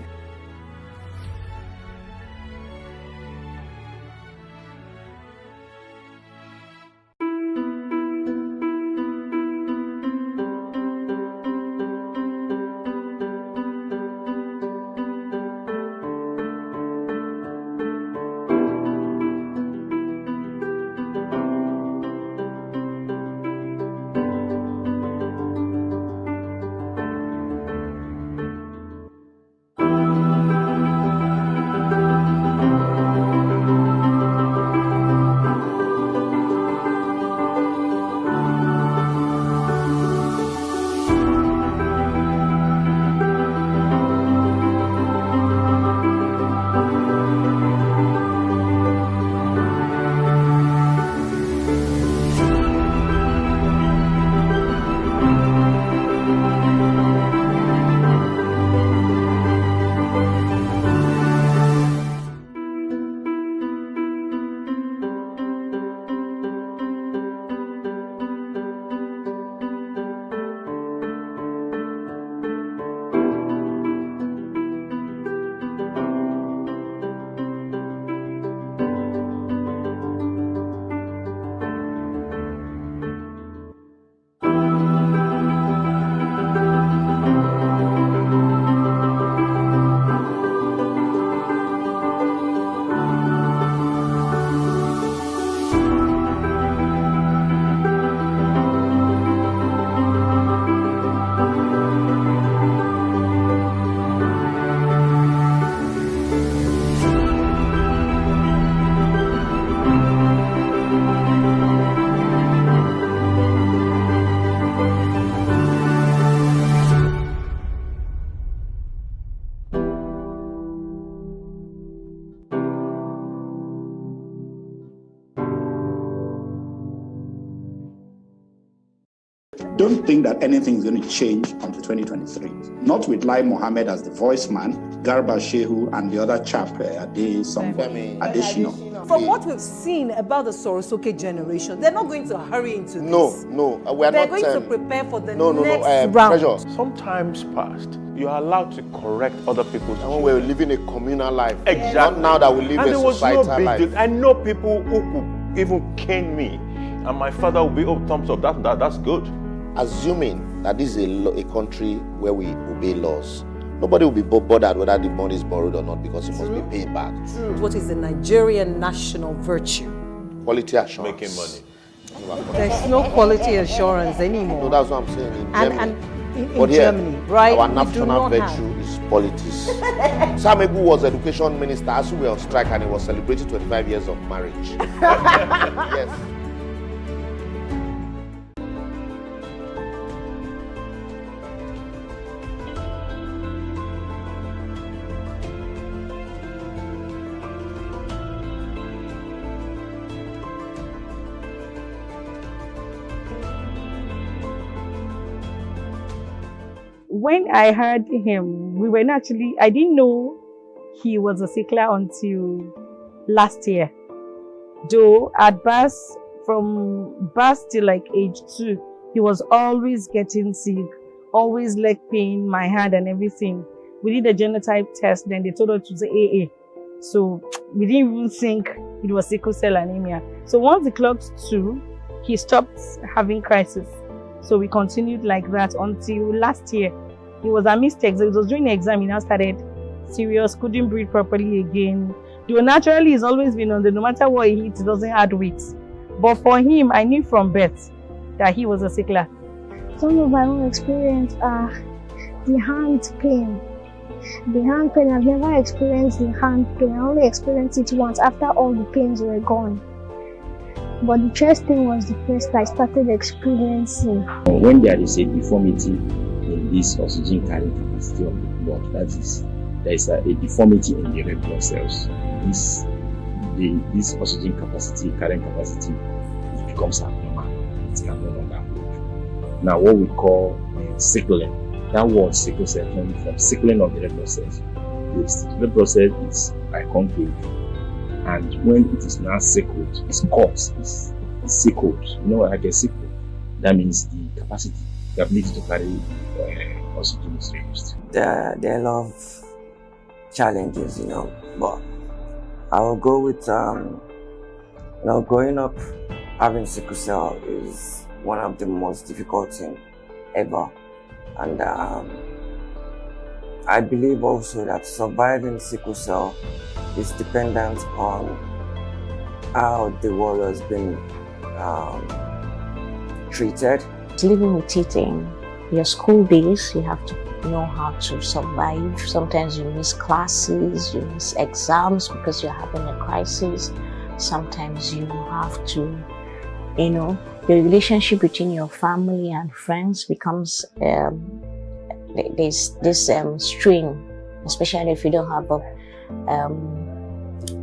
Don't think that anything is going to change until 2023. Not with Lai Mohammed as the voice man, Garba Shehu, and the other chap, Adeshino. From what we've seen about the Sorosoke generation, they're not going to hurry into this. No, we're they're not. They're going to prepare for the next round. Pressure. Sometimes past, you are allowed to correct other people's. And when we're living a communal life, exactly. Not now that we live a societal life. I know people who could even cane me, and my father will be, oh, thumbs up. That's good. Assuming that this is a country where we obey laws, nobody will be bothered whether the money is borrowed or not because it must be paid back. What is the Nigerian national virtue? Quality assurance. Making money. There's no quality assurance anymore. No, that's what I'm saying. In Germany, right? Our national virtue is politics. Samegu was education minister as we were on strike and he was celebrating 25 years of marriage. Yes. When I heard him, I didn't know he was a sickler until last year. Though at birth, from birth till like age 2, he was always getting sick, always leg pain, my hand and everything. We did a genotype test, then they told us it was AA. So we didn't even think it was sickle cell anemia. So once he clocked 2, he stopped having crisis. So we continued like that until last year. It was a mistake. It was during the exam, he now started serious, couldn't breathe properly again. Though naturally, he's always been on no matter what he eats, he doesn't add weight. But for him, I knew from birth that he was a sickler. Some of my own experience are the hand pain. The hand pain, I've never experienced the hand pain. I only experienced it once after all the pains were gone. But the chest thing was the first I started experiencing. When there is a deformity in this oxygen carrying capacity of the blood, that is, there is a deformity in the red blood cells. This oxygen capacity, carrying capacity, it becomes abnormal. It can no longer now what we call sickling. That word sickle cell comes from sickling of the red blood cells. The red blood cell is like concave, and when it is now sickled, it's cut, it's sickled. You know, like a sickle. That means the capacity, the ability to carry oxygen is reduced. There are a lot of challenges, but I will go with, growing up having sickle cell is one of the most difficult things ever. And I believe also that surviving sickle cell is dependent on how the warrior has been treated. Living with it in your school days, you have to know how to survive. Sometimes you miss classes, you miss exams because you're having a crisis. Sometimes you have to, the relationship between your family and friends becomes, there's this strain, especially if you don't have a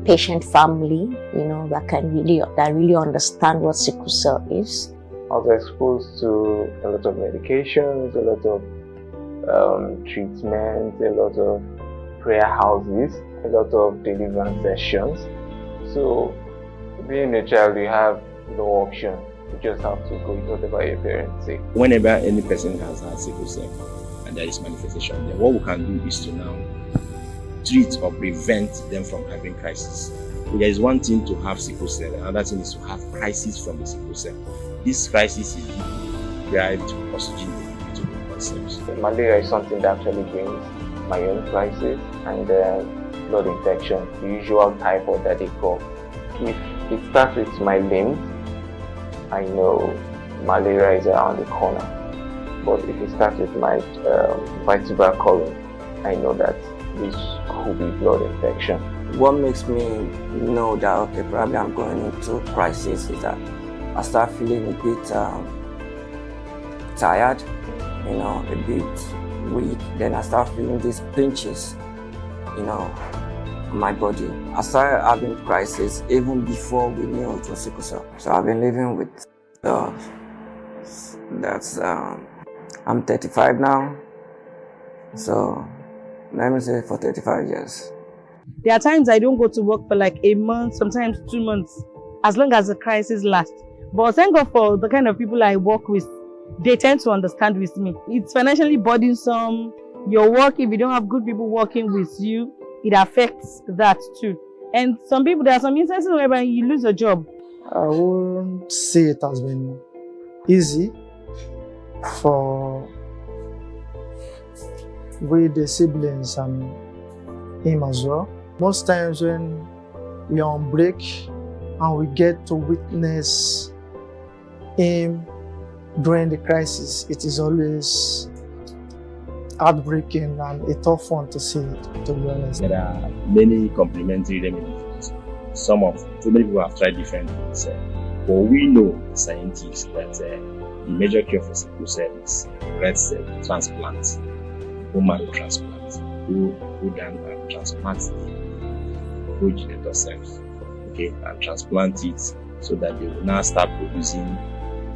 patient family, that really understand what sickle cell is. I was exposed to a lot of medications, a lot of treatments, a lot of prayer houses, a lot of deliverance sessions. So, being a child, you have no option. You just have to go with whatever your parents say. Whenever any person has had sickle cell and there is manifestation, then what we can do is to now treat or prevent them from having crisis. So there is one thing to have sickle cell, another thing is to have crisis from the sickle cell. This crisis is derived oxygen to the blood cells. Malaria is something that actually brings my own crisis and blood infection, the usual typhoid that they call. If it starts with my limbs, I know malaria is around the corner. But if it starts with my vertebral column, I know that this could be blood infection. What makes me know that, okay, probably I'm going into crisis is that I start feeling a bit tired, a bit weak. Then I start feeling these pinches, on my body. I started having crisis even before we knew it was sickle cell. So I've been living with I'm 35 now. So let me say for 35 years. There are times I don't go to work for like a month, sometimes 2 months, as long as the crisis lasts. But thank God for the kind of people I work with. They tend to understand with me. It's financially burdensome. Your work, if you don't have good people working with you, it affects that too. And there are some instances where you lose a job. I won't say it has been easy for with the siblings and him as well. Most times when we are on break and we get to witness him during the crisis, it is always heartbreaking and a tough one to see, to be honest. There are many complementary remedies. So many people have tried different things. But we know, scientists, that the major cure for sickle cell is red cell transplant, bone marrow transplant. Go down and transplant the progenitor cells, and transplant it so that they will now start producing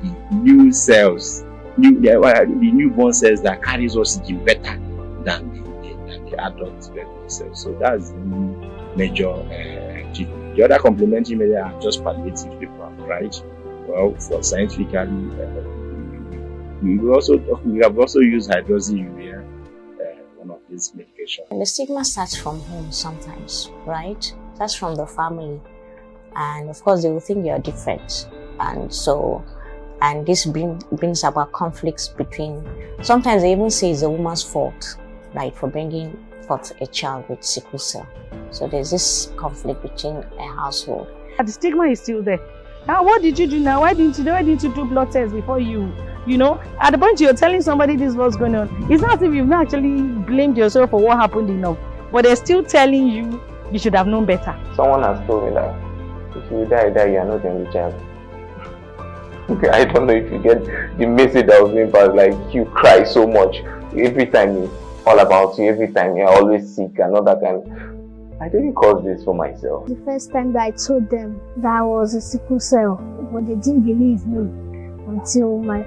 the new cells, the newborn cells that carries oxygen better than the adult red blood cells. So that's the major achievement. The other complementary measures are just palliative people have tried. Well, for scientifically, we have also used hydroxyurea, one of these medications. And the stigma starts from home sometimes, right? That's from the family. And of course, they will think you're different. And this brings about conflicts between, sometimes they even say it's the woman's fault, right, for bringing forth a child with sickle cell. So there's this conflict between a household. The stigma is still there. Now, what did you do now? Why didn't you do blood tests before at the point you're telling somebody this was going on, it's not as if you've not actually blamed yourself for what happened but they're still telling you should have known better. Someone has told me that if you die, you are not the only child. Okay, I don't know if you get the message that was being passed, like you cry so much. Every time it's all about you, every time you're always sick and all that kind of. I didn't cause this for myself. The first time that I told them that I was a sickle cell, but they didn't believe me until my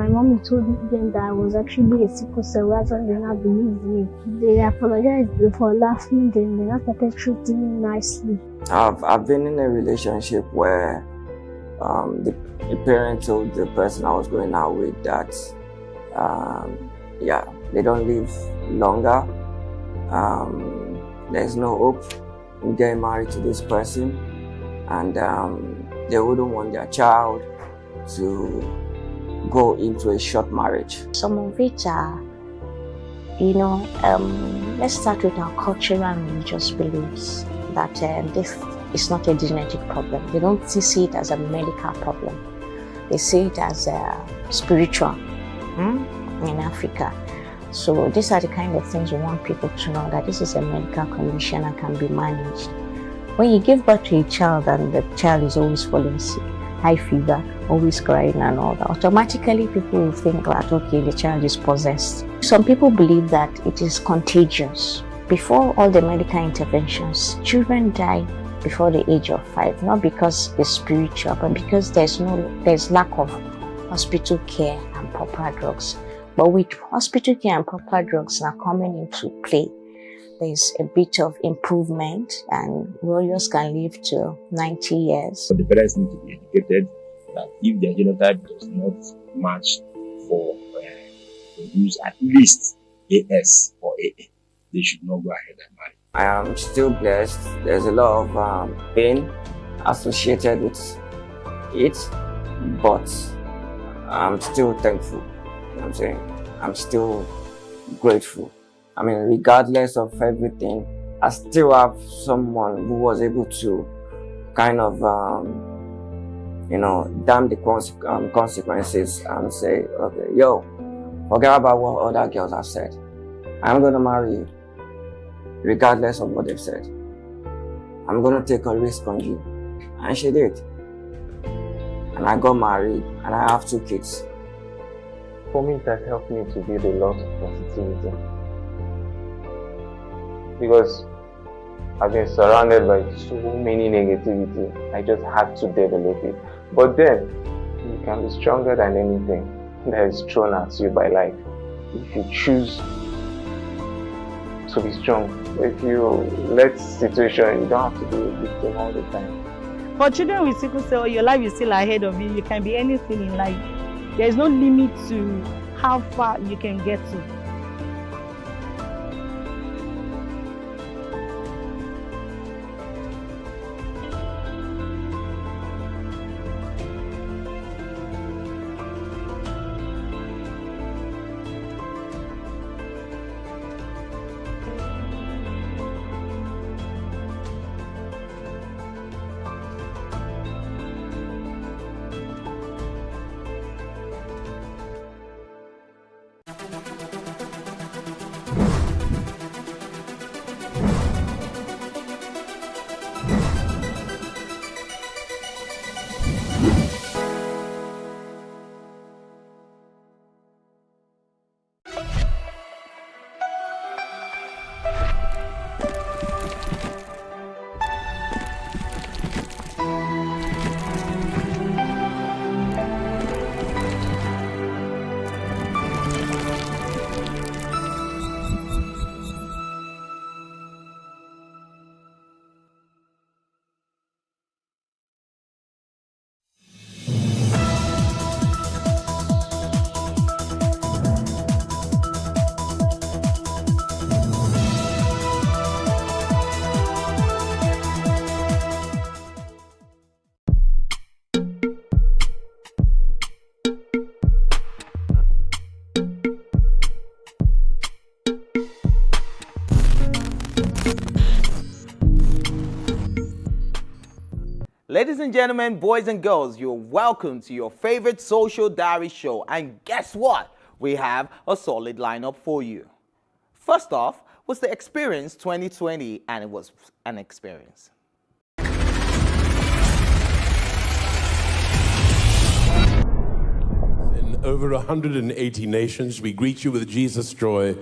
mommy told them that I was actually a sickle cell. That's when they now believed me. They apologized for laughing, then they now started treating me nicely. I've been in a relationship where the parent told the person I was going out with that they don't live longer. There's no hope in getting married to this person, and they wouldn't want their child to go into a short marriage. Some of it are, let's start with our cultural and religious beliefs that this is not a genetic problem. They don't see it as a medical problem. They see it as spiritual in Africa. So these are the kind of things we want people to know, that this is a medical condition and can be managed. When you give birth to a child and the child is always falling sick, high fever, always crying and all that, automatically people will think that, okay, the child is possessed. Some people believe that it is contagious. Before all the medical interventions, children die before the age of 5, not because it's spiritual, but because there's lack of hospital care and proper drugs. But with hospital care and proper drugs now coming into play, there's a bit of improvement, and warriors can live to 90 years. So the parents need to be educated that if their genotype does not match for use at least AS or AA, they should not go ahead and marry. I am still blessed. There's a lot of pain associated with it, but I'm still thankful. You know what I'm saying? I'm still grateful. I mean, regardless of everything, I still have someone who was able to kind of, damn the consequences and say, okay, yo, forget about what other girls have said. I'm going to marry you, regardless of what they've said. I'm going to take a risk on you. And she did. And I got married, and I have 2 kids. For me, it has helped me to build a lot of positivity. Because I've been surrounded by so many negativity. I just had to develop it. But then, you can be stronger than anything that is thrown at you by life. If you choose to be strong. If you let situation, you don't have to be a victim all the time. For children with sickle cell, your life is still ahead of you. You can be anything in life. There is no limit to how far you can get to. Ladies and gentlemen, boys and girls, you're welcome to your favorite Social Diary show. And guess what? We have a solid lineup for you. First off was the Experience 2020, and it was an experience. In over 180 nations, we greet you with Jesus' joy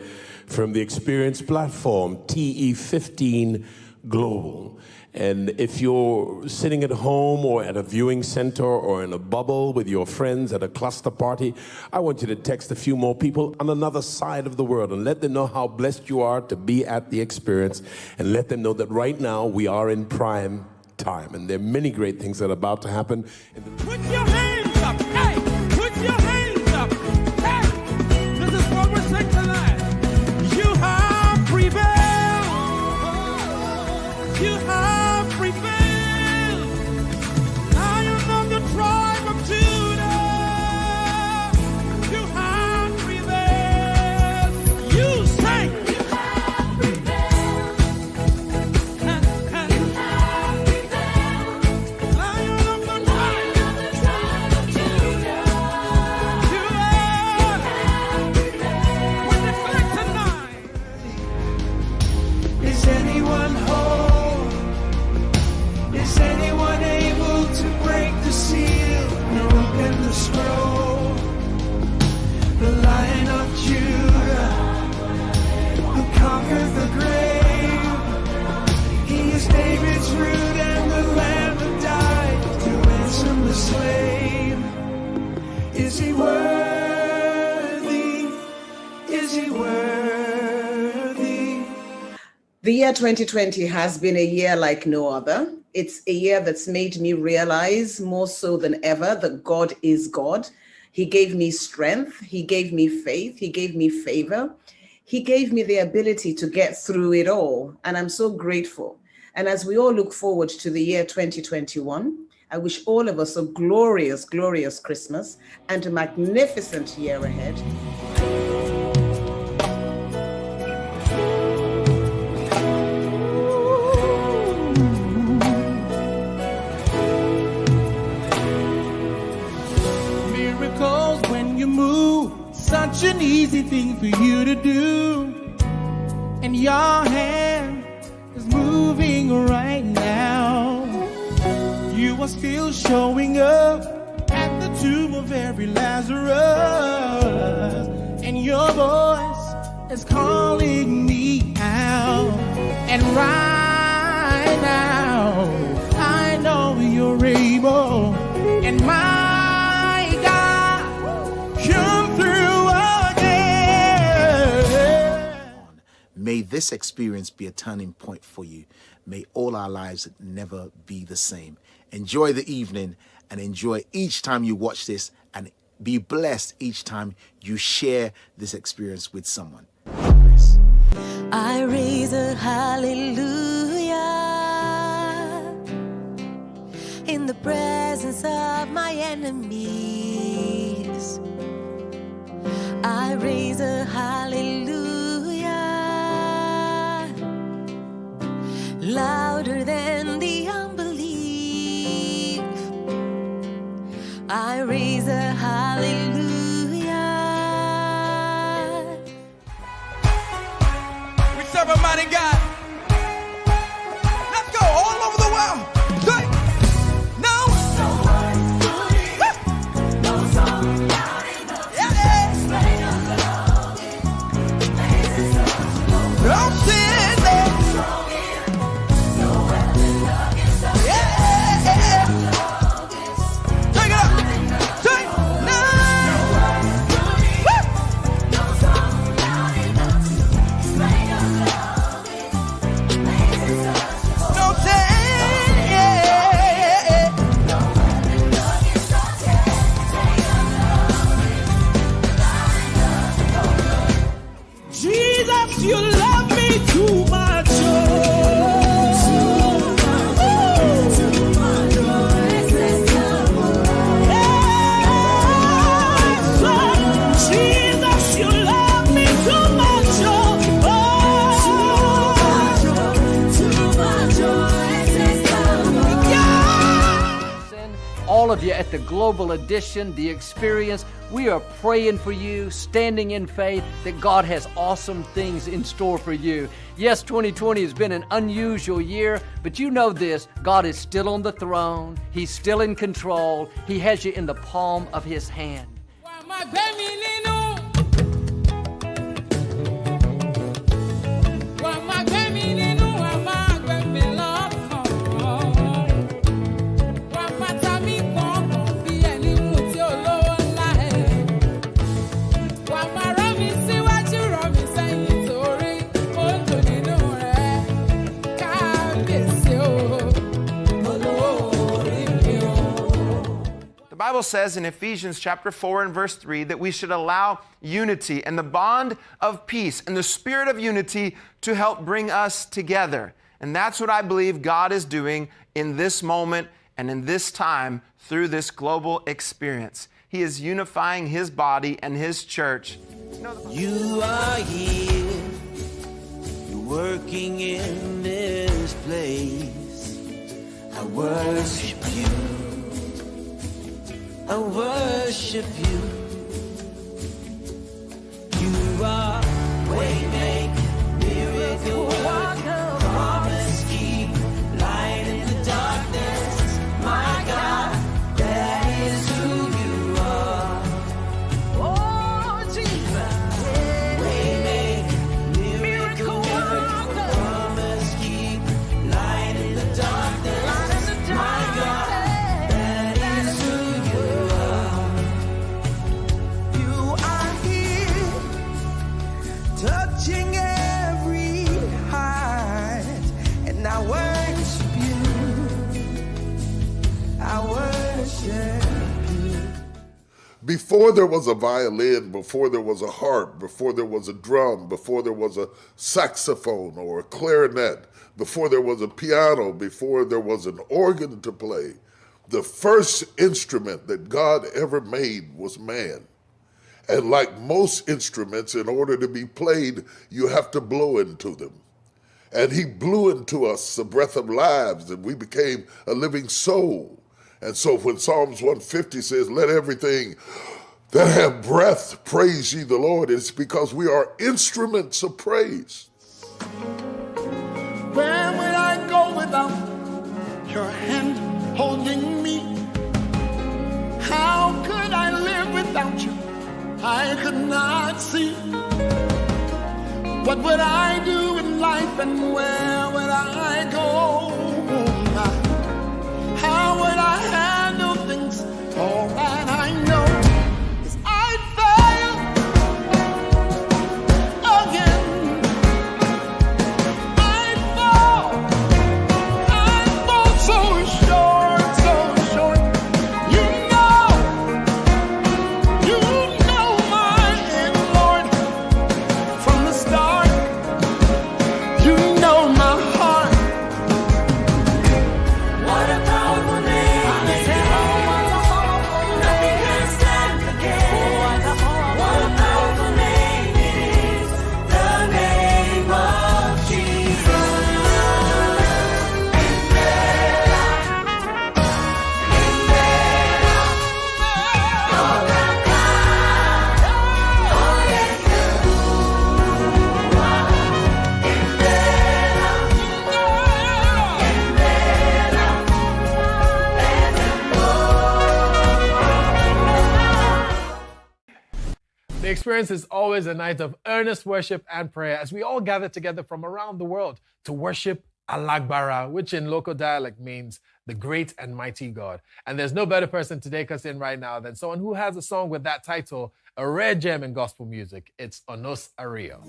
from the Experience platform, TE15 global. And if you're sitting at home or at a viewing center or in a bubble with your friends at a cluster party, I want you to text a few more people on another side of the world and let them know how blessed you are to be at the experience, and let them know that right now we are in prime time and there are many great things that are about to happen. Put your hands up, hey! Put your hands up, hey! This is what we're saying tonight. You have prevailed. You have prevailed. Lion of the tribe of Judah. You have prevailed. You say. You have prevailed. You have prevailed. Lion of the tribe of Judah. You have prevailed. We declare tonight. Is anyone whole? Is anyone able to break the seal and open the scroll? The Lion of Judah, who conquered the grave. He is David's root and the Lamb that died to ransom the slave. Is he worthy? Is he worthy? The year 2020 has been a year like no other. It's a year that's made me realize more so than ever that God is God. He gave me strength. He gave me faith. He gave me favor. He gave me the ability to get through it all. And I'm so grateful. And as we all look forward to the year 2021, I wish all of us a glorious, glorious Christmas and a magnificent year ahead. Miracles when you move, such an easy thing for you to do. And your hand is moving right now. You are still showing up at the tomb of every Lazarus. And your voice is calling me out. And right now, I know you're able. And my God, come through again. May this experience be a turning point for you. May all our lives never be the same. Enjoy the evening and enjoy each time you watch this, and be blessed each time you share this experience with someone. I raise a hallelujah in the presence of my enemies. I raise a hallelujah louder than the unbelief. I raise a hallelujah. We serve a mighty God. Let's go all over the world. Good. No. No song loud enough. I'm saying that. Take it up. Take it. No. Jesus, you love me too much. Jesus, you love me too much. All of you at the Global Edition, the Experience, we are praying for you, standing in faith that God has awesome things in store for you. Yes, 2020 has been an unusual year, but you know this, God is still on the throne. He's still in control. He has you in the palm of His hand. Wa Bible says in Ephesians chapter 4 and verse 3 that we should allow unity and the bond of peace and the spirit of unity to help bring us together. And that's what I believe God is doing in this moment and in this time through this global experience. He is unifying His body and His church. You are here, you're working in this place. I worship you, I worship you. You are waymaker, miracle worker, promise keep, light in the darkness. My God, that is who you are. Oh, Jesus, waymaker, miracle worker, promise keep, light in the darkness. My God, that is who you are. You are here, touching every heart, and I worship you. I worship you. Before there was a violin, before there was a harp, before there was a drum, before there was a saxophone or a clarinet, before there was a piano, before there was an organ to play, the first instrument that God ever made was man. And like most instruments, in order to be played, you have to blow into them. And He blew into us the breath of lives, and we became a living soul. And so when Psalms 150 says, let everything that have breath praise ye the Lord, it's because we are instruments of praise. Where would I go without your hand holding me? How could I live without you? I could not see. What would I do in life and where would I go? How would I handle things? All that I know is I'd fail again. I'd fall so short, so short. You know my end, Lord, from the start. You know my heart. What a powerful name. Nothing can stand against. What a powerful name it is. The name of Jesus. The experience is always a night of earnest worship and prayer as we all gather together from around the world to worship Alagbara, which in local dialect means the great and mighty God. And there's no better person to take us in right now than someone who has a song with that title, a rare gem in gospel music. It's Onos Ario.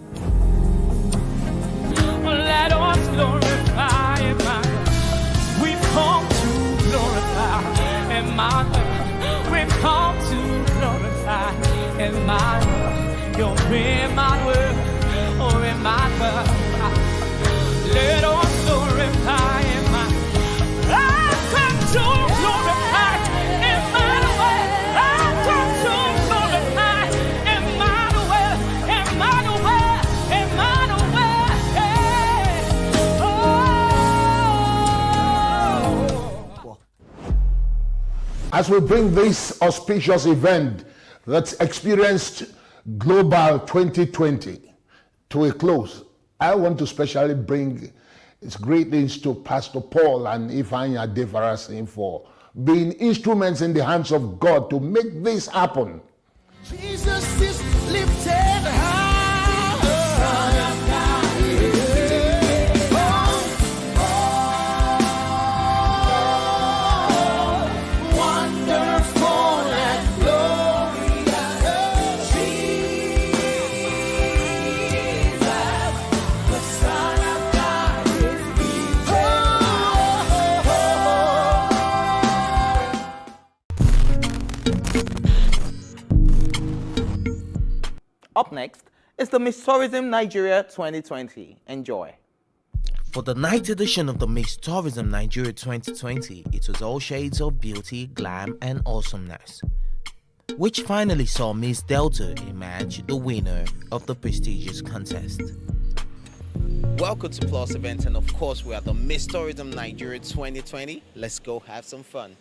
Let us glorify Emmanuel. We've come to glorify Emmanuel. We've come to glorify Emmanuel. You're Emmanuel. Oh, Emmanuel. Let us glorify Emmanuel. I've come to glorify Emmanuel. I've come to glorify Emmanuel. Emmanuel. Emmanuel. Hey. Oh. As we bring this auspicious event that's experienced Global 2020 to a close, I want to specially bring its greetings to Pastor Paul and Ifeanyi Adefarasin for being instruments in the hands of God to make this happen. Jesus is lifted high. Son of God is lifted wonderful and glorious. Jesus, the Son of God is lifted. Up next is the Miss Tourism Nigeria 2020. Enjoy. For the night edition of the Miss Tourism Nigeria 2020, it was all shades of beauty, glam, and awesomeness, which finally saw Miss Delta emerge the winner of the prestigious contest. Welcome to Plus Events, and of course we are the Miss Tourism Nigeria 2020. Let's go have some fun.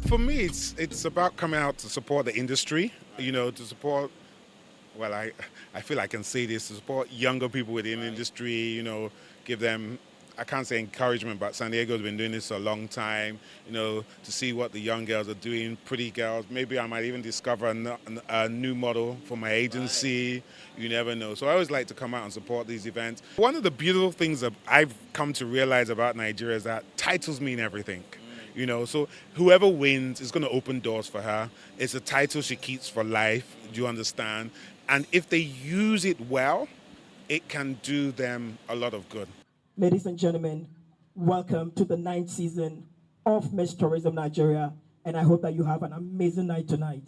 For me, it's about coming out to support the industry, to support, well, I feel I can say this, to support younger people within the industry, give them, I can't say encouragement, but San Diego's been doing this for a long time, to see what the young girls are doing, pretty girls. Maybe I might even discover a new model for my agency. You never know. So I always like to come out and support these events. One of the beautiful things that I've come to realize about Nigeria is that titles mean everything. So whoever wins is going to open doors for her. It's a title she keeps for life, do you understand? And if they use it well, it can do them a lot of good. Ladies and gentlemen, welcome to the 9th season of Miss Tourism Nigeria, and I hope that you have an amazing night tonight.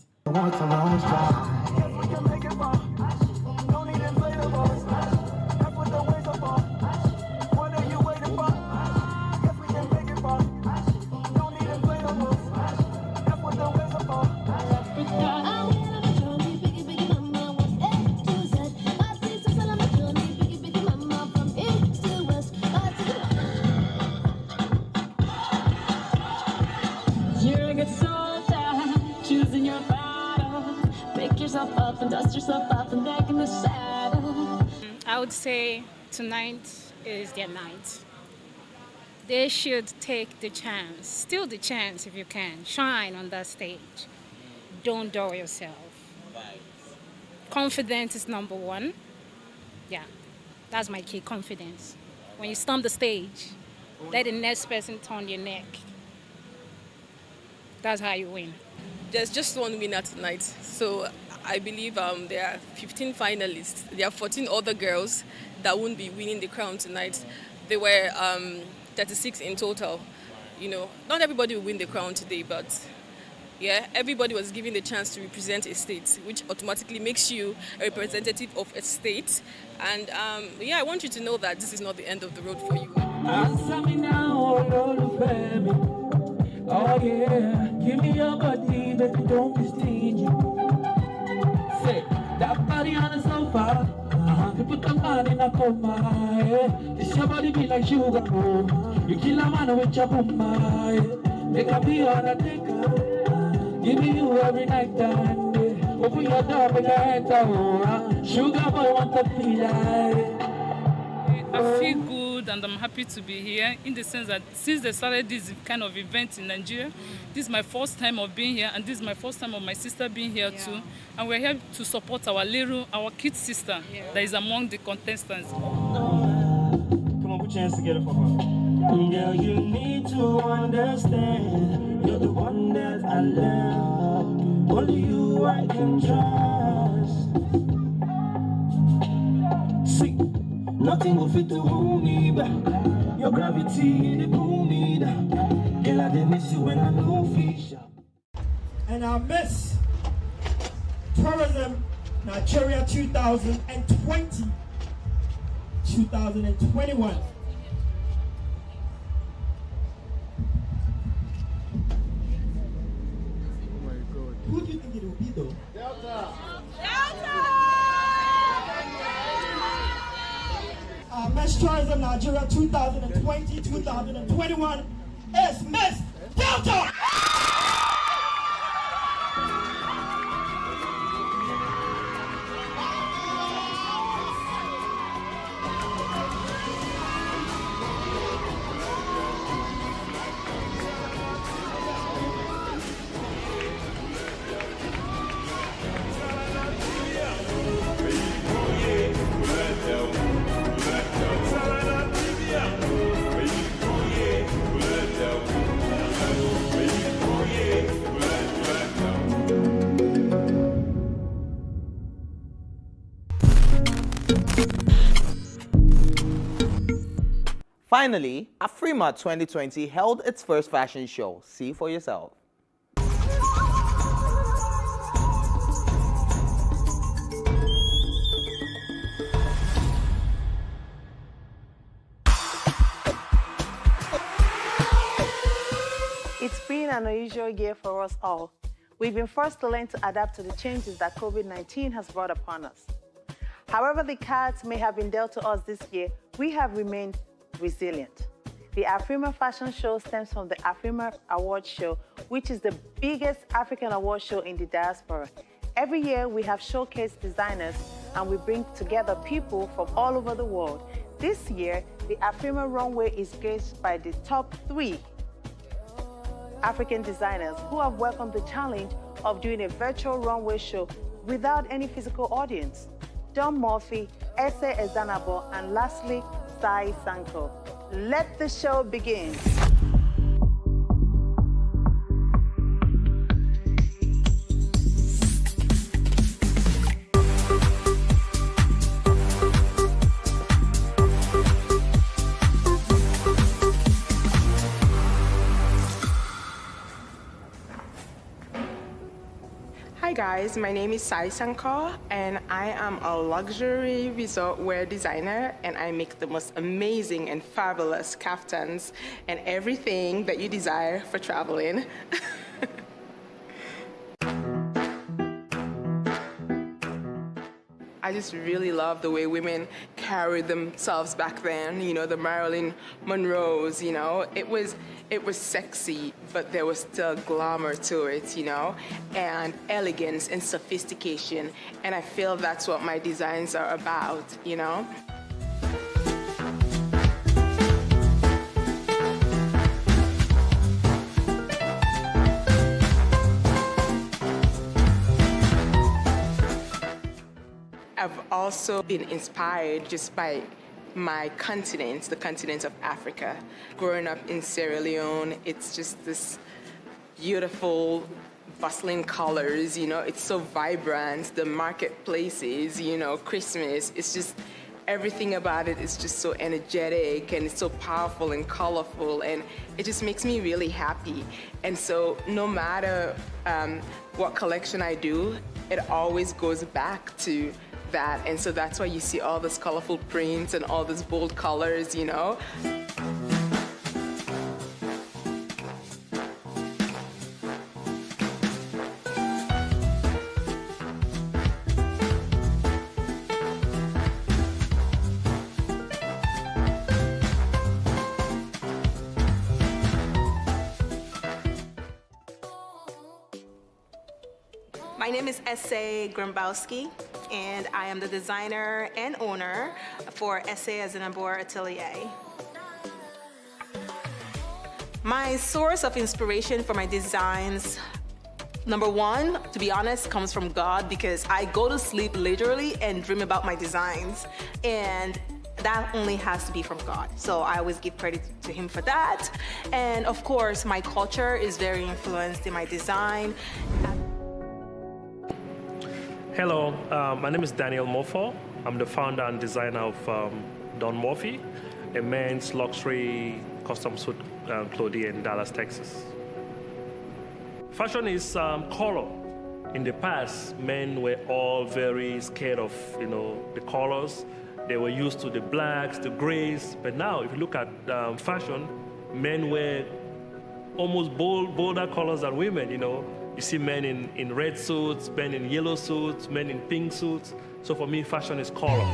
Up and dust yourself up and back in the saddle. I would say tonight is their night. They should take the chance, steal the chance if you can. Shine on that stage. Don't dull yourself. Confidence is number one. Yeah, that's my key, confidence. When you stomp the stage, let the next person turn your neck. That's how you win. There's just one winner tonight, so I believe there are 15 finalists. There are 14 other girls that won't be winning the crown tonight. There were 36 in total. Not everybody will win the crown today, but yeah, everybody was given the chance to represent a state, which automatically makes you a representative of a state. And I want you to know that this is not the end of the road for you. Oh yeah, give me your body, baby, don't be stingy. Say, that body on the sofa, you put the man in a coma, yeah. This your body be like sugar, oh. You kill a man with your bomba, yeah. Make a be on a nigga, give me you every night and day. Open your door, make a enter, oh. Sugar boy want to feel like. I feel good and I'm happy to be here in the sense that since they started this kind of event in Nigeria, this is my first time of being here and this is my first time of my sister being here too. And we're here to support our kid sister that is among the contestants. Come on, put your hands together for her. Girl, you need to understand, you're the one that I love. Only you I can trust. See. Nothing will fit to hold me back. Your gravity, they pull me down. Girl, I didn't miss you when I know fish. And our Miss Tourism Nigeria 2020, 2021. Oh my God. Who do you think it will be though? Delta! Miss Tourism Nigeria 2020-2021 is Miss Delta! Finally, Afrima 2020 held its first fashion show. See for yourself. It's been an unusual year for us all. We've been forced to learn to adapt to the changes that COVID-19 has brought upon us. However the cards may have been dealt to us this year, we have remained resilient. The Afrima Fashion Show stems from the Afrima Award Show, which is the biggest African award show in the diaspora. Every year, we have showcased designers and we bring together people from all over the world. This year, the Afrima Runway is graced by the top 3 African designers who have welcomed the challenge of doing a virtual runway show without any physical audience. Don Murphy, Ese Ezanabo, and lastly, Sai Sanko. Let the show begin. Hi guys, my name is Sai Sankar and I am a luxury resort wear designer and I make the most amazing and fabulous kaftans and everything that you desire for traveling. I just really love the way women carried themselves back then, you know, the Marilyn Monroes, you know. It was sexy, but there was still glamour to it, you know, and elegance and sophistication. And I feel that's what my designs are about, you know. I've also been inspired just by my continent, the continent of Africa. Growing up in Sierra Leone, it's just this beautiful, bustling colors, you know, it's so vibrant, the marketplaces, you know, Christmas, it's just, everything about it is just so energetic and it's so powerful and colorful and it just makes me really happy. And so no matter what collection I do, it always goes back to that. And so that's why you see all this colorful prints and all these bold colors, you know. My name is Ese Grimbowski, and I am the designer and owner for Ese Ezanabo Atelier. My source of inspiration for my designs, number one, to be honest, comes from God because I go to sleep literally and dream about my designs. And that only has to be from God. So I always give credit to Him for that. And of course, my culture is very influenced in my design. Hello, my name is Daniel Mofo. I'm the founder and designer of Don Murphy, a men's luxury custom suit clothing in Dallas, Texas. Fashion is color. In the past, men were all very scared of, the colors. They were used to the blacks, the grays. But now, if you look at fashion, men wear almost bolder colors than women, You see men in red suits, men in yellow suits, men in pink suits. So for me, fashion is color.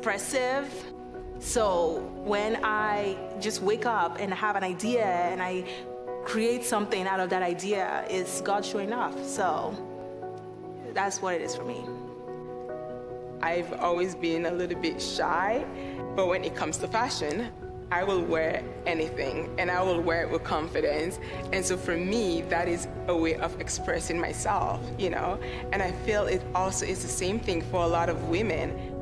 expressive. So when I just wake up and have an idea and I create something out of that idea, it's God showing off. So that's what it is for me. I've always been a little bit shy, but when it comes to fashion, I will wear anything and I will wear it with confidence. And so for me, that is a way of expressing myself, you know? And I feel it also is the same thing for a lot of women.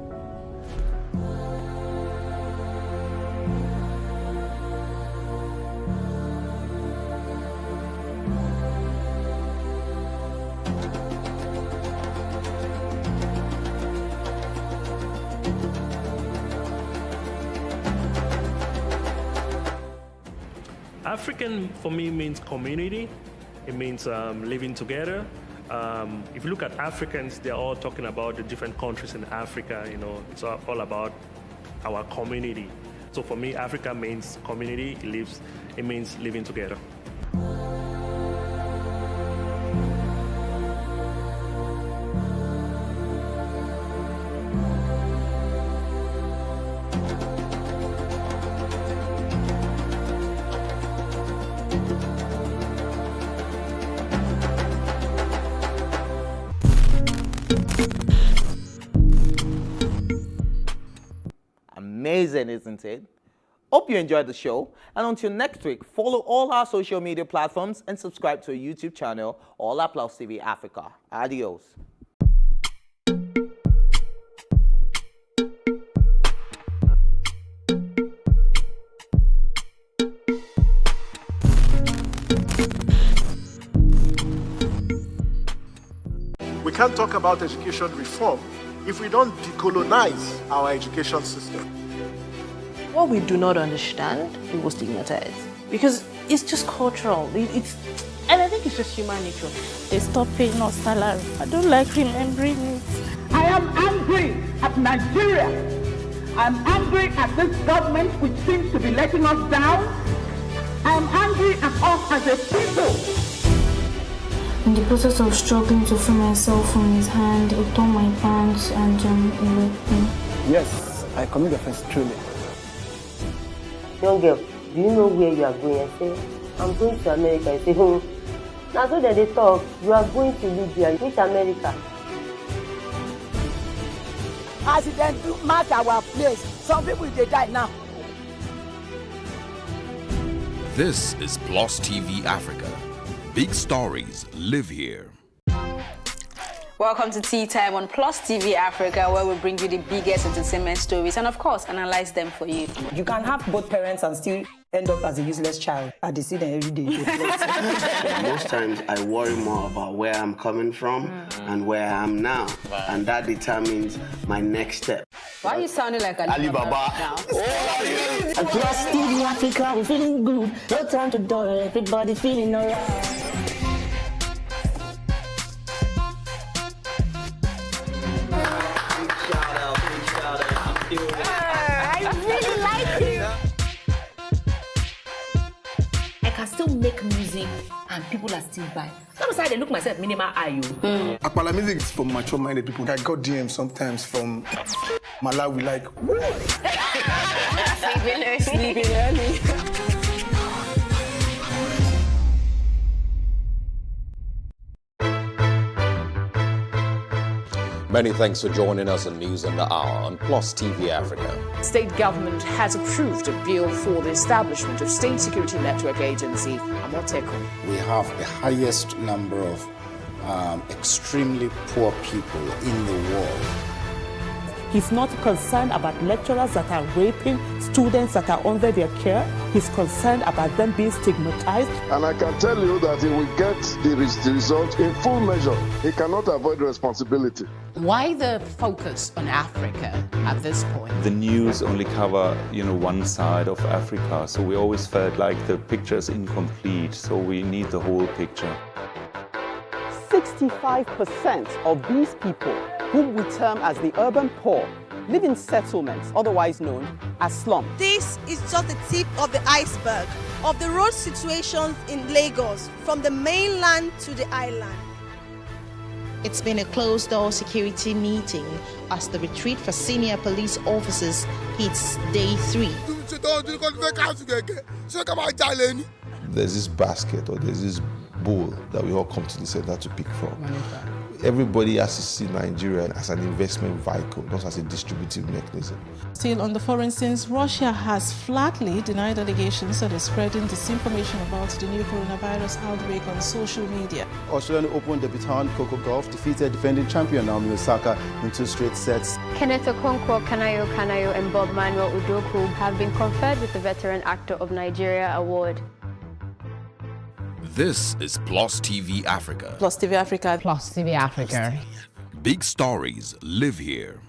African for me means community. It means living together. If you look at Africans, they're all talking about the different countries in Africa. You know, it's all about our community. So for me, Africa means community. It means living together. Amazing, isn't it? Hope you enjoyed the show. And until next week, follow all our social media platforms and subscribe to our YouTube channel, All Applause TV Africa. Adios. We can't talk about education reform if we don't decolonize our education system. What we do not understand, we will stigmatize. Because it's just cultural. And I think it's just human nature. They stop paying us salary. I don't like remembering it. I am angry at Nigeria. I'm angry at this government which seems to be letting us down. I'm angry at us as a people. In the process of struggling to free myself from his hand, he tore my pants and he raped me. Yes, I commit offense truly. Young girl, do you know where you are going? I say, I'm going to America. I say, now so that they talk, you are going to Libya. Which America? As it then do mark our place, some people they die now. This is Plus TV Africa. Big stories live here. Welcome to Tea Time on Plus TV Africa, where we bring you the biggest entertainment stories and, of course, analyze them for you. You can have both parents and still end up as a useless child. I see them every day. Most times I worry more about where I'm coming from and where I am now. Wow. And that determines my next step. Why are you sounding like Alibaba now? Plus TV Africa, we're feeling good. No time to dull, everybody feeling alright. I really like you. I can still make music and people are still buying. Sometimes I look myself minimal IU. Akpala music is for mature-minded people. I got DMs sometimes from Malawi, like, Sleeping early. Many thanks for joining us on News on the Hour on Plus TV Africa. State government has approved a bill for the establishment of State Security Network Agency, Amoteco. We have the highest number of extremely poor people in the world. He's not concerned about lecturers that are raping students that are under their care. He's concerned about them being stigmatized. And I can tell you that he will get the result in full measure. He cannot avoid responsibility. Why the focus on Africa at this point? The news only cover, one side of Africa, so we always felt like the picture is incomplete, so we need the whole picture. 65% of these people, whom we term as the urban poor, live in settlements, otherwise known as slums. This is just the tip of the iceberg of the road situations in Lagos, from the mainland to the island. It's been a closed-door security meeting as the retreat for senior police officers hits day 3. There's this basket or there's this bowl that we all come to the center to pick from. Everybody has to see Nigeria as an investment vehicle, not as a distributive mechanism. Still on the foreign scenes, Russia has flatly denied allegations that is spreading disinformation about the new coronavirus outbreak on social media. Australian Open debutant Coco Gauff defeated defending champion Naomi Osaka in 2 straight sets. Kenneth Okonkwo Kanayo and Bob Manuel Udoku have been conferred with the Veteran Actor of Nigeria Award. This is Plus TV Africa. Plus TV Africa. Plus TV Africa. Big stories live here.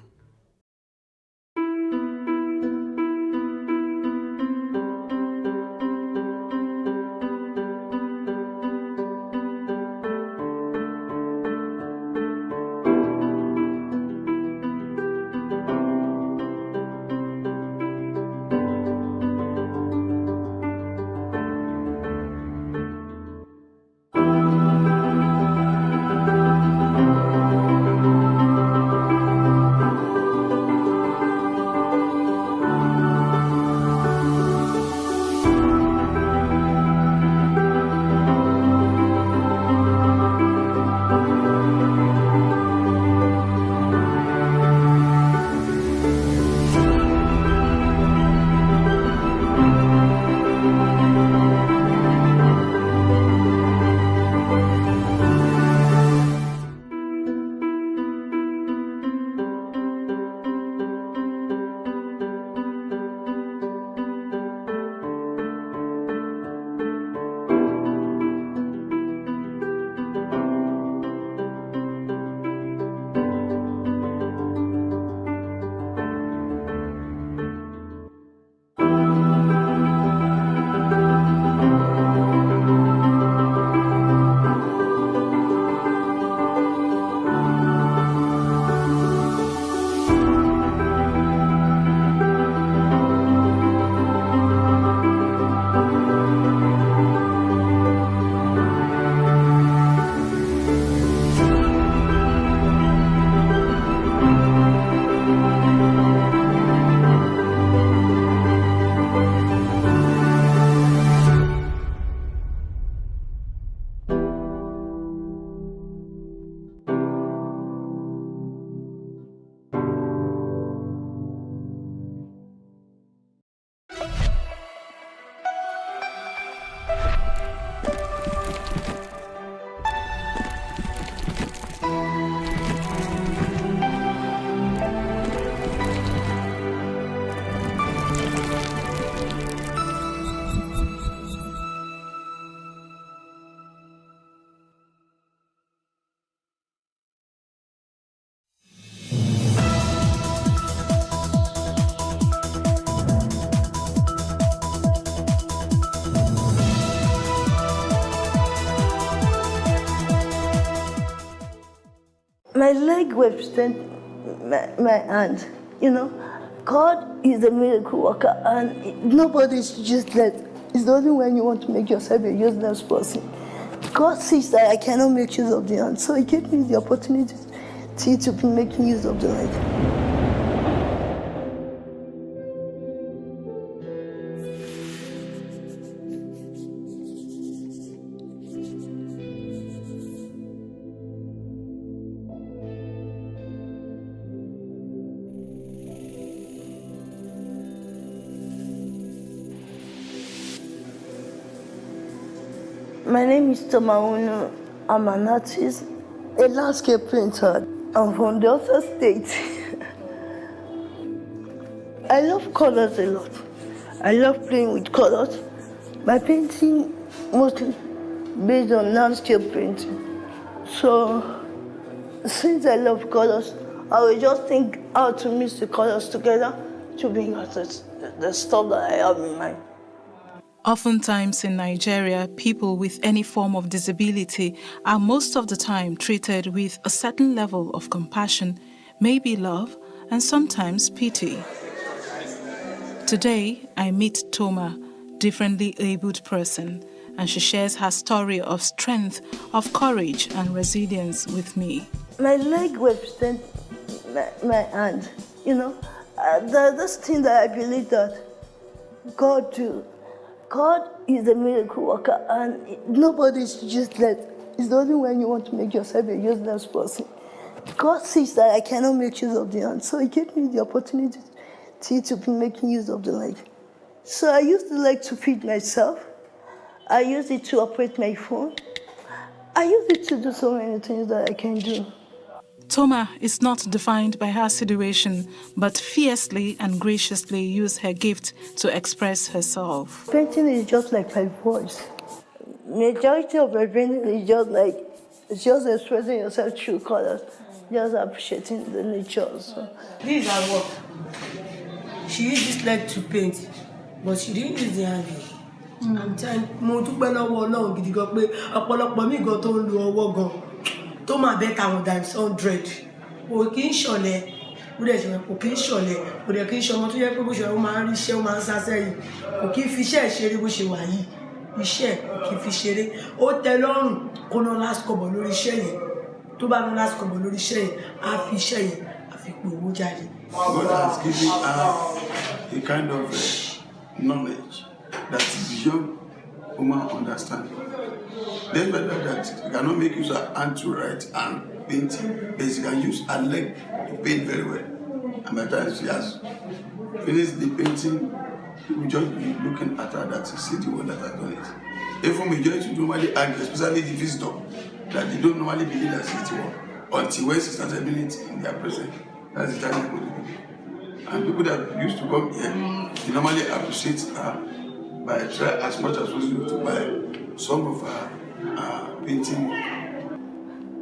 My leg represents my hand, you know. God is a miracle worker and nobody's useless. It's only when you want to make yourself a useless person. God sees that I cannot make use of the hand, so He gave me the opportunity to be making use of the leg. My name is Tomaunu. I'm an artist, a landscape painter. I'm from Delta State. I love colors a lot. I love playing with colors. My painting mostly based on landscape painting. So since I love colors, I will just think how to mix the colors together to bring out the stuff that I have in mind. Oftentimes in Nigeria, people with any form of disability are most of the time treated with a certain level of compassion, maybe love, and sometimes pity. Today, I meet Toma, differently abled person, and she shares her story of strength, of courage and resilience with me. My leg represents my hand, you know. There's this thing that I believe that God do. God is a miracle worker, and nobody's useless. It's only when you want to make yourself a useless person. God sees that I cannot make use of the hand, so He gave me the opportunity to be making use of the leg. So I use the leg to feed myself. I use it to operate my phone. I use it to do so many things that I can do. Toma is not defined by her situation, but fiercely and graciously uses her gift to express herself. Painting is just like my voice. Majority of my painting is just expressing yourself through colors, just appreciating the nature. So. This is her work. She used this leg to paint, but she didn't use the handle. I'm telling mo dúpẹ́ lọ́wọ́ Ọlọ́run gidi gan pé ọ̀pọ̀lọpọ̀ mi gan tó ń lo ọwọ́ gan tó máa bẹ́ tàwọn times 100 kò kí ń ṣọ̀lẹ bó dẹ̀ ṣe kò kí ń ṣọ̀lẹ kò dẹ̀ kí ń ṣọmọ tó yẹ pé bó ṣe ó máa ń rí iṣẹ́ ó máa ń sá sẹ́yìn kò kí ń fi iṣẹ́ ìṣeré bó ṣe wà yìí iṣẹ́ kò kí ń fi ṣeré ó tẹ́ lọ́rùn kó ná lásìkọ̀bọ̀ lórí iṣẹ́ yẹn tó bá ná lásìkọ̀bọ̀ lórí iṣẹ́ yẹn á fi iṣẹ́ yẹn á fi pè owó jáde. God has given her a kind of knowledge that is beyond human understanding. Then better that you cannot make use of hand to write and painting, but you can use her leg to paint very well. And by the time she has finished the painting, you will just be looking at her that you see the one that has done it. Even majority normally argue, especially the visitor, that they don't normally believe that she's the one until when she started doing it in their presence. That's the time they go to believe. And people that used to come here, they normally appreciate her by try as much as possible to buy some of her painting.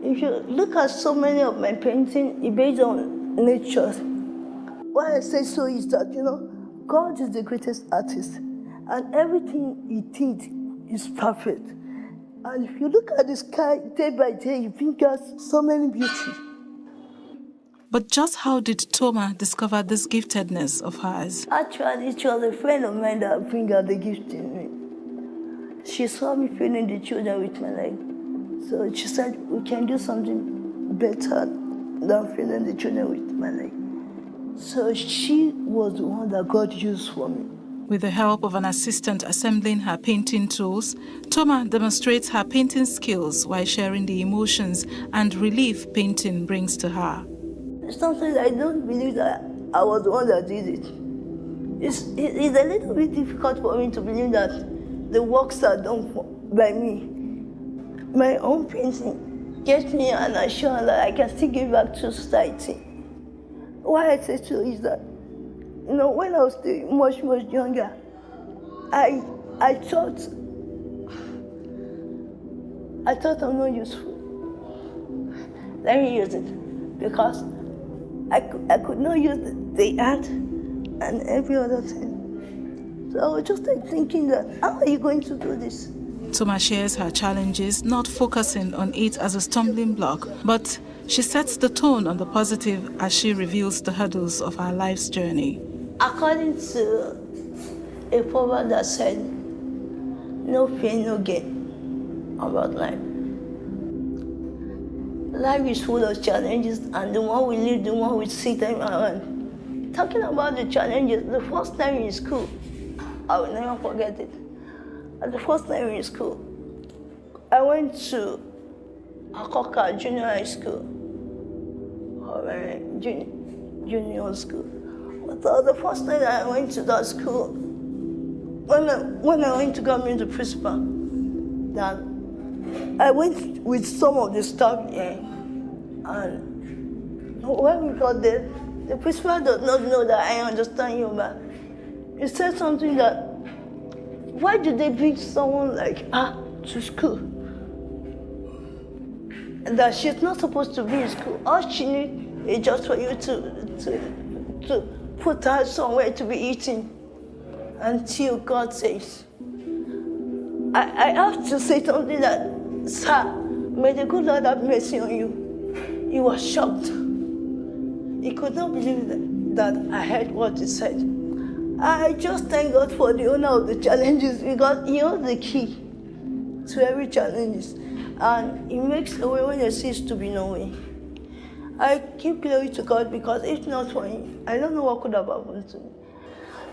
If you look at so many of my paintings, it's based on nature. Why I say so is that, you know, God is the greatest artist, and everything He did is perfect. And if you look at the sky day by day, you think there's so many beauty. But just how did Toma discover this giftedness of hers? Actually, it was a friend of mine that bring out the gift in me. She saw me feeding the children with my leg. So she said, we can do something better than feeding the children with my leg. So she was the one that God used for me. With the help of an assistant assembling her painting tools, Toma demonstrates her painting skills while sharing the emotions and relief painting brings to her. Sometimes I don't believe that I was the one that did it. It's a little bit difficult for me to believe that the works are done by me. My own painting gets me an assurance that I can still give back to society. Why I say so is that, you know, when I was still much younger, I thought I'm not useful. Let me use it, because I could not use the art and every other thing. So I was just thinking that, how are you going to do this? Toma shares her challenges, not focusing on it as a stumbling block, but she sets the tone on the positive as she reveals the hurdles of her life's journey. According to a proverb that said, no pain, no gain about life. Life is full of challenges, and the more we live, the more we see them around. Talking about the challenges, the first time in school, I will never forget it. At the first time in school, I went to Akoka Junior High School, or junior school. But the first time I went to that school, when I went to go meet the principal, that I went with some of the staff here, and when we got there, the principal does not know that I understand Yoruba. He said something that, why do they bring someone like her to school? And that she's not supposed to be in school. All she needs is just for you to put her somewhere to be eating until God says. I have to say something that, sir, may the good Lord have mercy on you. He was shocked. He could not believe that I heard what he said. I just thank God for the owner of the challenges, because He holds the key to every challenge. And He makes a way when there seems to be no way. I give glory to God because if not for Him, I don't know what could have happened to me.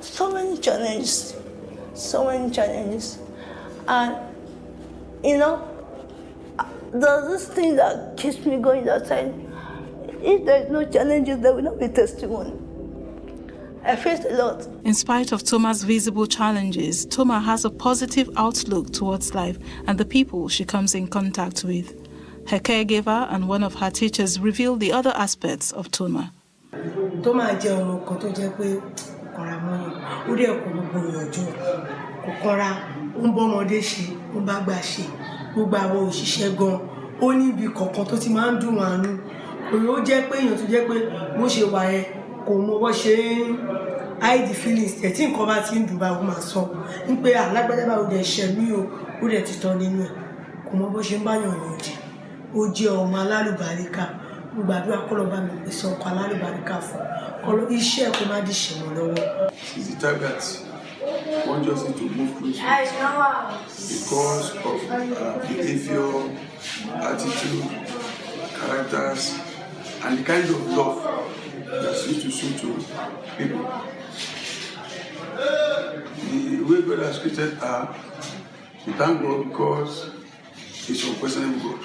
So many challenges. And, you know, there's this thing that keeps me going that said, if there's no challenges, there will not be testimony. I faced a lot. In spite of Toma's visible challenges, Toma has a positive outlook towards life and the people she comes in contact with. Her caregiver and one of her teachers reveal the other aspects of Toma. Toma jẹ́ ọmọ kan tó jẹ́ pé kọ̀ra mọ́yàn, ó dẹ̀ kó gbogbo ìyànjú, kò kọ́ra, ó ń bọ́mọdé ṣe, ó ń bá gbà ṣe, gbogbo àwọn òṣìṣẹ́ gan, ó ní ibi kọ̀ọ̀kan tó ti máa ń dùn wọn nú. Ó jẹ́ pé èèyàn tó jẹ́ pé bó ṣe wà yẹn kò mọ bó ṣe hide the feelings ẹ̀ tí nǹkan bá ti ń dùn bá ó máa sọ ń pé alágbádá bá ó dẹ̀ ṣẹ̀ mí o, ó dẹ̀ ti tán nínú ẹ̀, kò mọ bó ṣe ń báyàn yànjú. Ó jẹ́ ọmọ alálùbáríkà, mo gbàdúrà kọ́lọ́ bá mi pèsè ọkọ alálùbáríkà fún kọ́lọ́ iṣẹ́ kó má di ṣẹ̀mọ́ lọ́wọ́. She's the type that wants us to move closer because of behavior, attitude, characters, and the kind of love that she used to show to people. The way God has created her, we thank God because He's unquestionable God.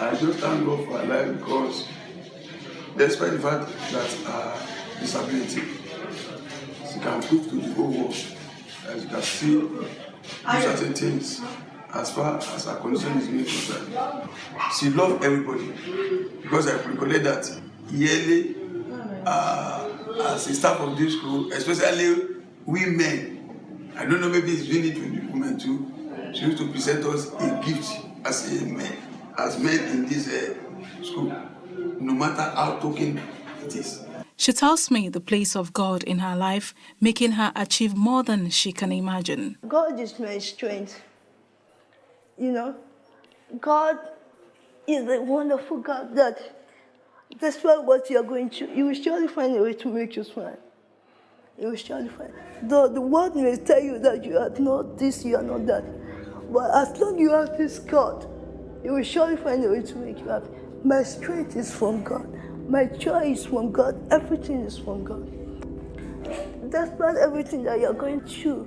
I just thank God for her life because despite the fact that her disability, she can prove to the whole world that she can still do certain things as far as her condition is being concerned. She loves everybody because I recollect that yearly as a staff of this school, especially women, I don't know, maybe it's doing it with the women too, she used to present us a gift as men in this school, no matter how token it is. She tells me the place of God in her life, making her achieve more than she can imagine. God is my strength. You know, God is a wonderful God that despite what you're going through, you will surely find a way to make you smile. You will surely find. Though the world may tell you that you are not this, you are not that. But as long as you have this God, you will surely find a way to make you happy. My strength is from God. My joy is from God. Everything is from God. Despite everything that you're going through,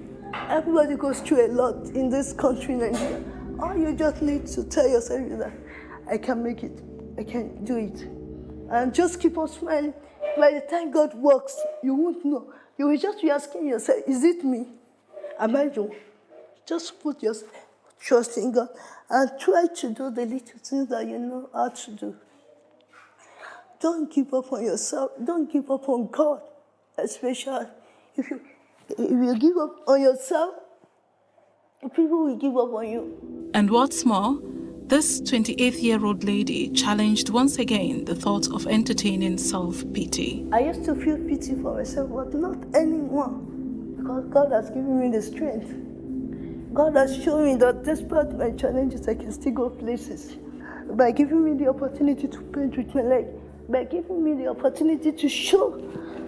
everybody goes through a lot in this country, Nigeria. All you just need to tell yourself is that I can make it. I can do it. And just keep on smiling. By the time God works, you won't know. You will just be asking yourself, is it me? Am I the one? Just put your trust in God and try to do the little things that you know how to do. Don't give up on yourself. Don't give up on God, especially if you give up on yourself, people will give up on you. And what's more, this 28-year-old lady challenged once again the thought of entertaining self-pity. I used to feel pity for myself, but not anymore, because God has given me the strength. God has shown me that despite my challenges, I can still go places. By giving me the opportunity to paint with my leg, by giving me the opportunity to show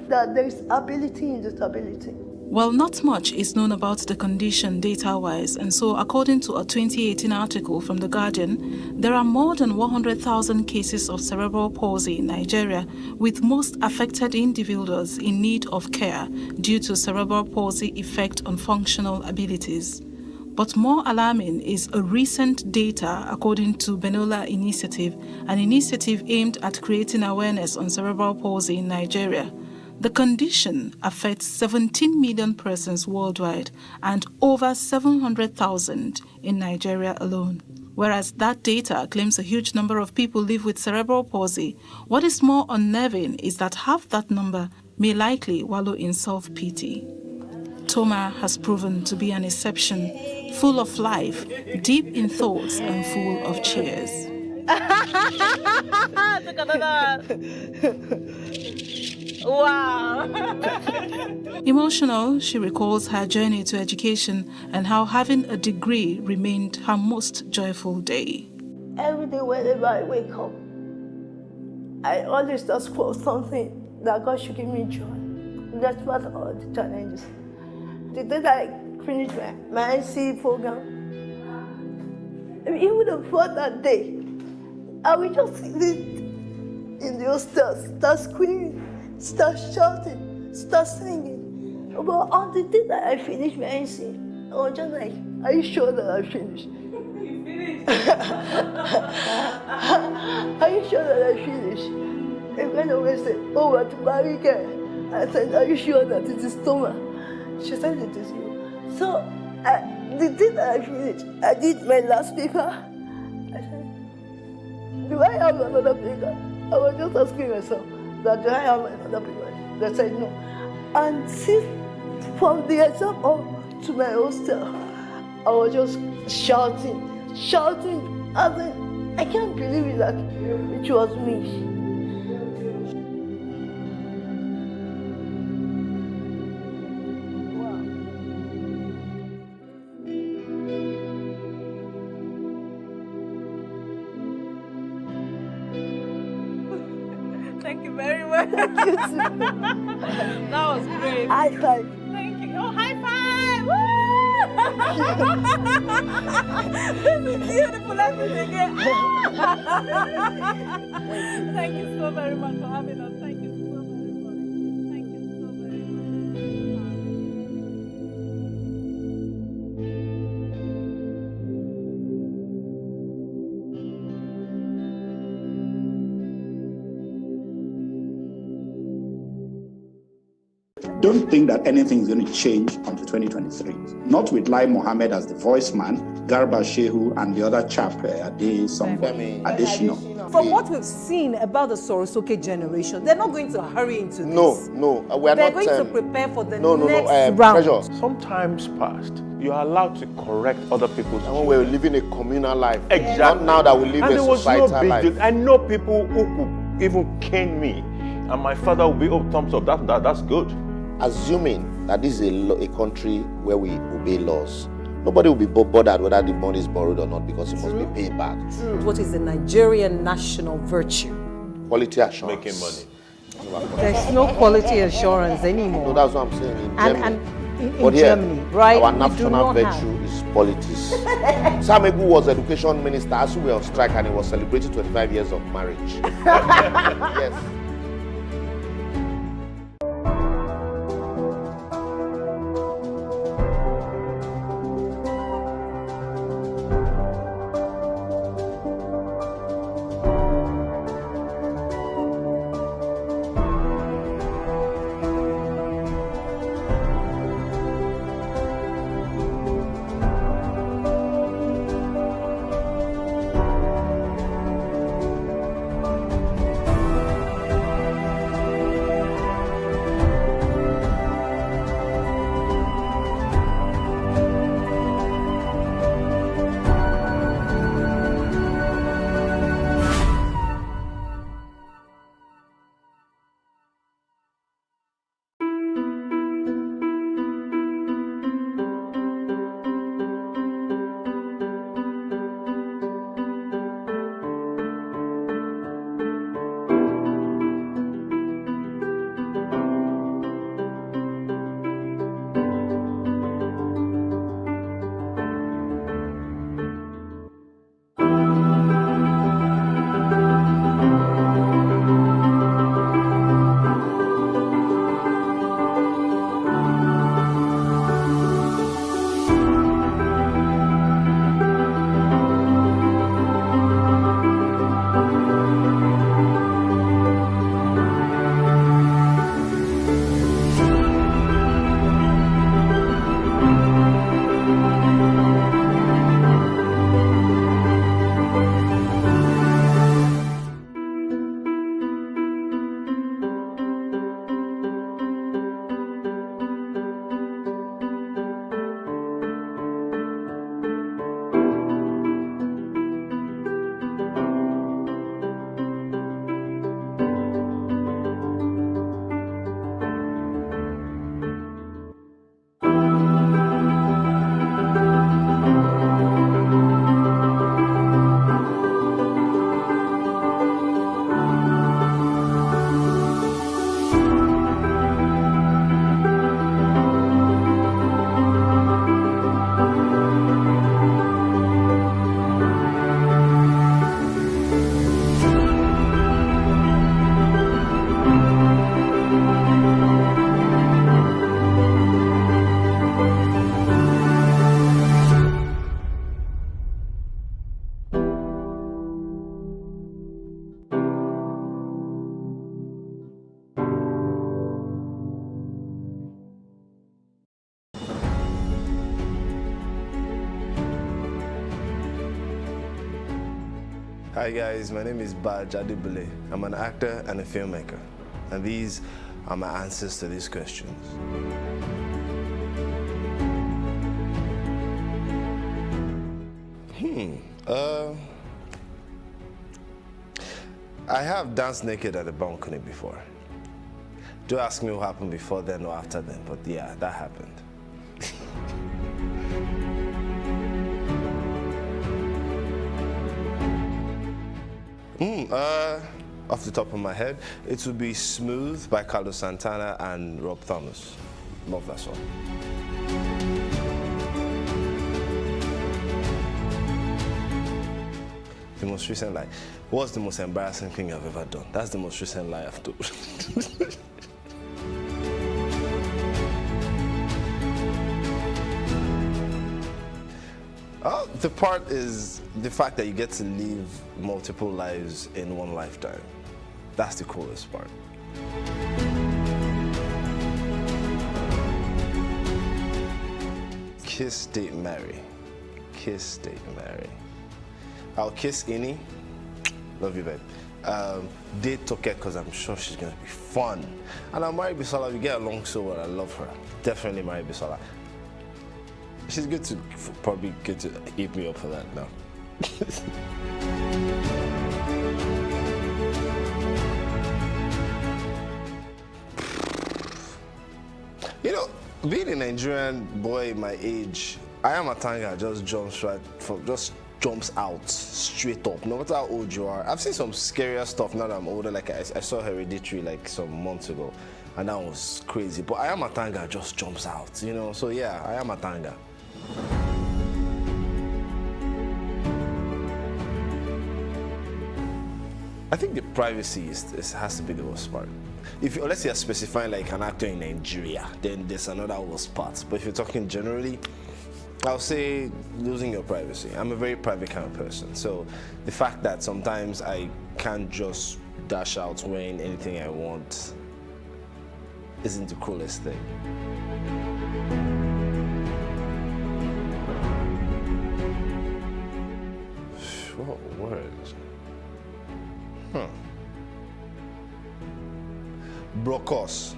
that there is ability in disability. Well, not much is known about the condition data-wise, and so according to a 2018 article from The Guardian, there are more than 100,000 cases of cerebral palsy in Nigeria, with most affected individuals in need of care due to cerebral palsy effect on functional abilities. But more alarming is a recent data according to Benola Initiative, an initiative aimed at creating awareness on cerebral palsy in Nigeria. The condition affects 17 million persons worldwide and over 700,000 in Nigeria alone. Whereas that data claims a huge number of people live with cerebral palsy, what is more unnerving is that half that number may likely wallow in self-pity. Toma has proven to be an exception, full of life, deep in thoughts and full of cheers. Wow. Emotional, she recalls her journey to education and how having a degree remained her most joyful day. Every day whenever I wake up, I always ask for something that God should give me joy. That's what all the challenges. The day that I finished my IC program, even before that day, I will just sit in the hostel, start screaming, start shouting, start singing. But on the day that I finished my NC, I was just like, are you sure that I finished? You finished? Are you sure that I finished? A friend always said, oh, we're to marry girl. I said, are you sure that it is Toma? She said it is you. So the day that I finished, I did my last paper. I said, do I have another paper? I was just asking myself, that do I have another paper? They said no. And since from the exam up to my hostel, I was just shouting. I can't believe it that it was me. Thank you very much. Thank you too. That was great. High five. Thank you. Oh, high five! Woo! This is beautiful. Let me again. Thank you so very much for having us. Thank you so very much. Thank you so very Don't think that anything is going to change until 2023. Not with Lai Mohammed as the voice man, Garba Shehu, and the other chap, Adeshino. From what we've seen about the Sorosoke generation, they're not going to hurry into this. No, we are they're not. They're going to prepare for the next round. Pressure. Sometimes past, you are allowed to correct other people's. And when we're living a communal life. Exactly. Not now that we live and a societal life. I know people who could even cane me, and my father will be, oh, thumbs up, that's good. Assuming that this is a country where we obey laws, nobody will be bothered whether the money is borrowed or not because it must be paid back. What is the Nigerian national virtue? Quality assurance. Making money. There's no quality assurance anymore. No, that's what I'm saying. In Germany. In Germany, right? Our national virtue is politics. Sam Egwu was education minister as we were on strike and he was celebrating 25 years of marriage. Yes. Hi guys, my name is Baj Adibule. I'm an actor and a filmmaker. And these are my answers to these questions. I have danced naked at a balcony before. Don't ask me what happened before then or after then, but yeah, that happened. Off the top of my head, it would be Smooth by Carlos Santana and Rob Thomas. Love that song. The most recent lie. What's the most embarrassing thing I've ever done? That's the most recent lie I've told. The part is the fact that you get to live multiple lives in one lifetime. That's the coolest part. Kiss, date, marry. Kiss, date, marry. I'll kiss Ini. Love you, babe. Date Toke because I'm sure she's gonna be fun. And I'll marry Bisola. We get along so well. I love her. Definitely marry Bisola. She's good to probably get to eat me up for that now. You know, being a Nigerian boy my age, I am a Tanga just jumps out straight up, no matter how old you are. I've seen some scarier stuff now that I'm older, like I saw Hereditary like some months ago, and that was crazy. But I am a Tanga just jumps out, you know, so yeah, I am a Tanga. I think the privacy has to be the worst part. Unless you're specifying like an actor in Nigeria, then there's another worst part. But if you're talking generally, I'll say losing your privacy. I'm a very private kind of person. So the fact that sometimes I can't just dash out wearing anything I want isn't the coolest thing. What words? Brokos.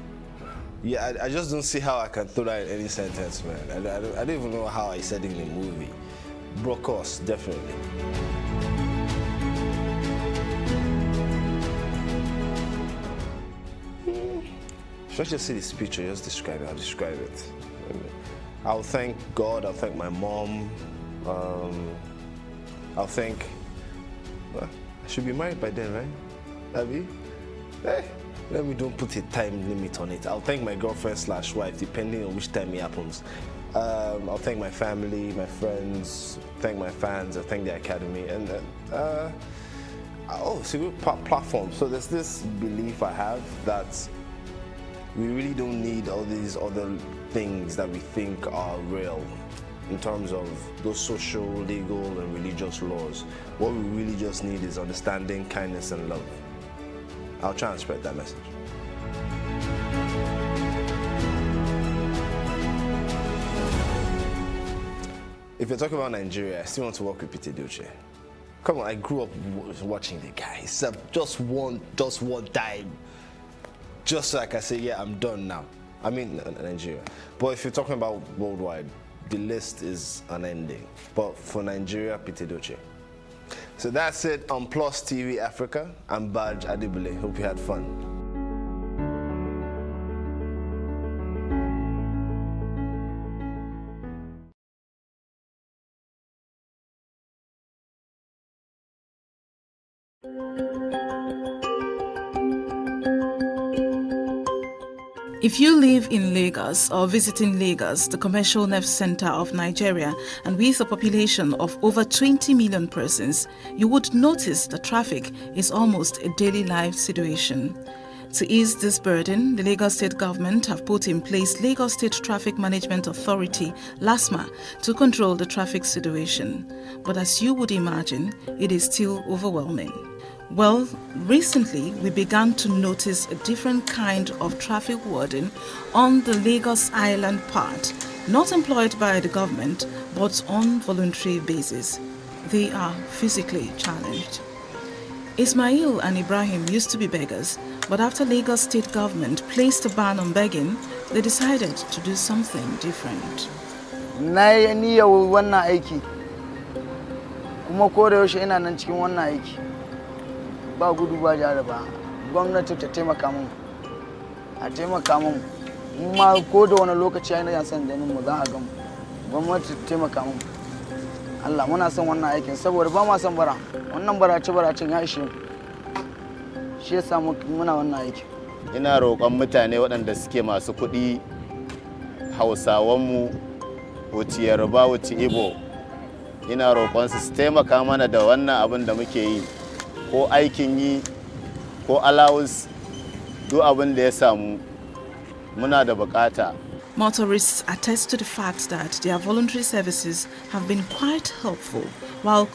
Yeah, I just don't see how I can throw that in any sentence, man. I don't even know how I said it in the movie. Brokos, definitely. Should I just see this picture, just describe it? I'll describe it. I'll thank God, I'll thank my mom. I'll thank... Well, I should be married by then, right? Abby? Hey, let me don't put a time limit on it. I'll thank my girlfriend/wife, depending on which time it happens. I'll thank my family, my friends, thank my fans, I'll thank the academy, and it's a good platform. So there's this belief I have that we really don't need all these other things that we think are real in terms of those social, legal, and religious laws. What we really just need is understanding, kindness, and love. I'll try and spread that message. If you're talking about Nigeria, I still want to work with Pete Edochie. Come on, I grew up watching the guy. Except just one time. Just so I can say, yeah, I'm done now. I mean, Nigeria. But if you're talking about worldwide, the list is unending. But for Nigeria, Pete Edochie. So that's it on Plus TV Africa. I'm Baj Adibule. Hope you had fun. If you live in Lagos or visiting Lagos, the commercial nerve center of Nigeria, and with a population of over 20 million persons, you would notice the traffic is almost a daily life situation. To ease this burden, the Lagos State government have put in place Lagos State Traffic Management Authority, LASMA, to control the traffic situation. But as you would imagine, it is still overwhelming. Well, recently we began to notice a different kind of traffic warden on the Lagos Island part, not employed by the government, but on voluntary basis. They are physically challenged. Ismail and Ibrahim used to be beggars, but after Lagos state government placed a ban on begging, they decided to do something different. Na yi niyyar wannan aiki, kuma ko da yaushe ina nan cikin wannan aiki. Ba gudu ba ja da ba. Gwamnati ta taimaka mun. A taimaka mun. Ma ko da wani lokaci yana son ganin mu za a ga mu. Gwamnati ta taimaka mun. Allah muna son wannan aikin saboda ba ma son bara. Wannan baracin ya ishe mu. Shi yasa muna wannan aikin. Ina roƙon mutane waɗanda suke masu kuɗi, Hausawanmu, wuci Yoruba, wuci Igbo. Ina roƙon su taimaka mana da wannan abin da muke yi, ko aikin yi, ko allowance, duk abin da ya samu muna da buƙata. Motorists attest to the fact that their voluntary services have been quite helpful while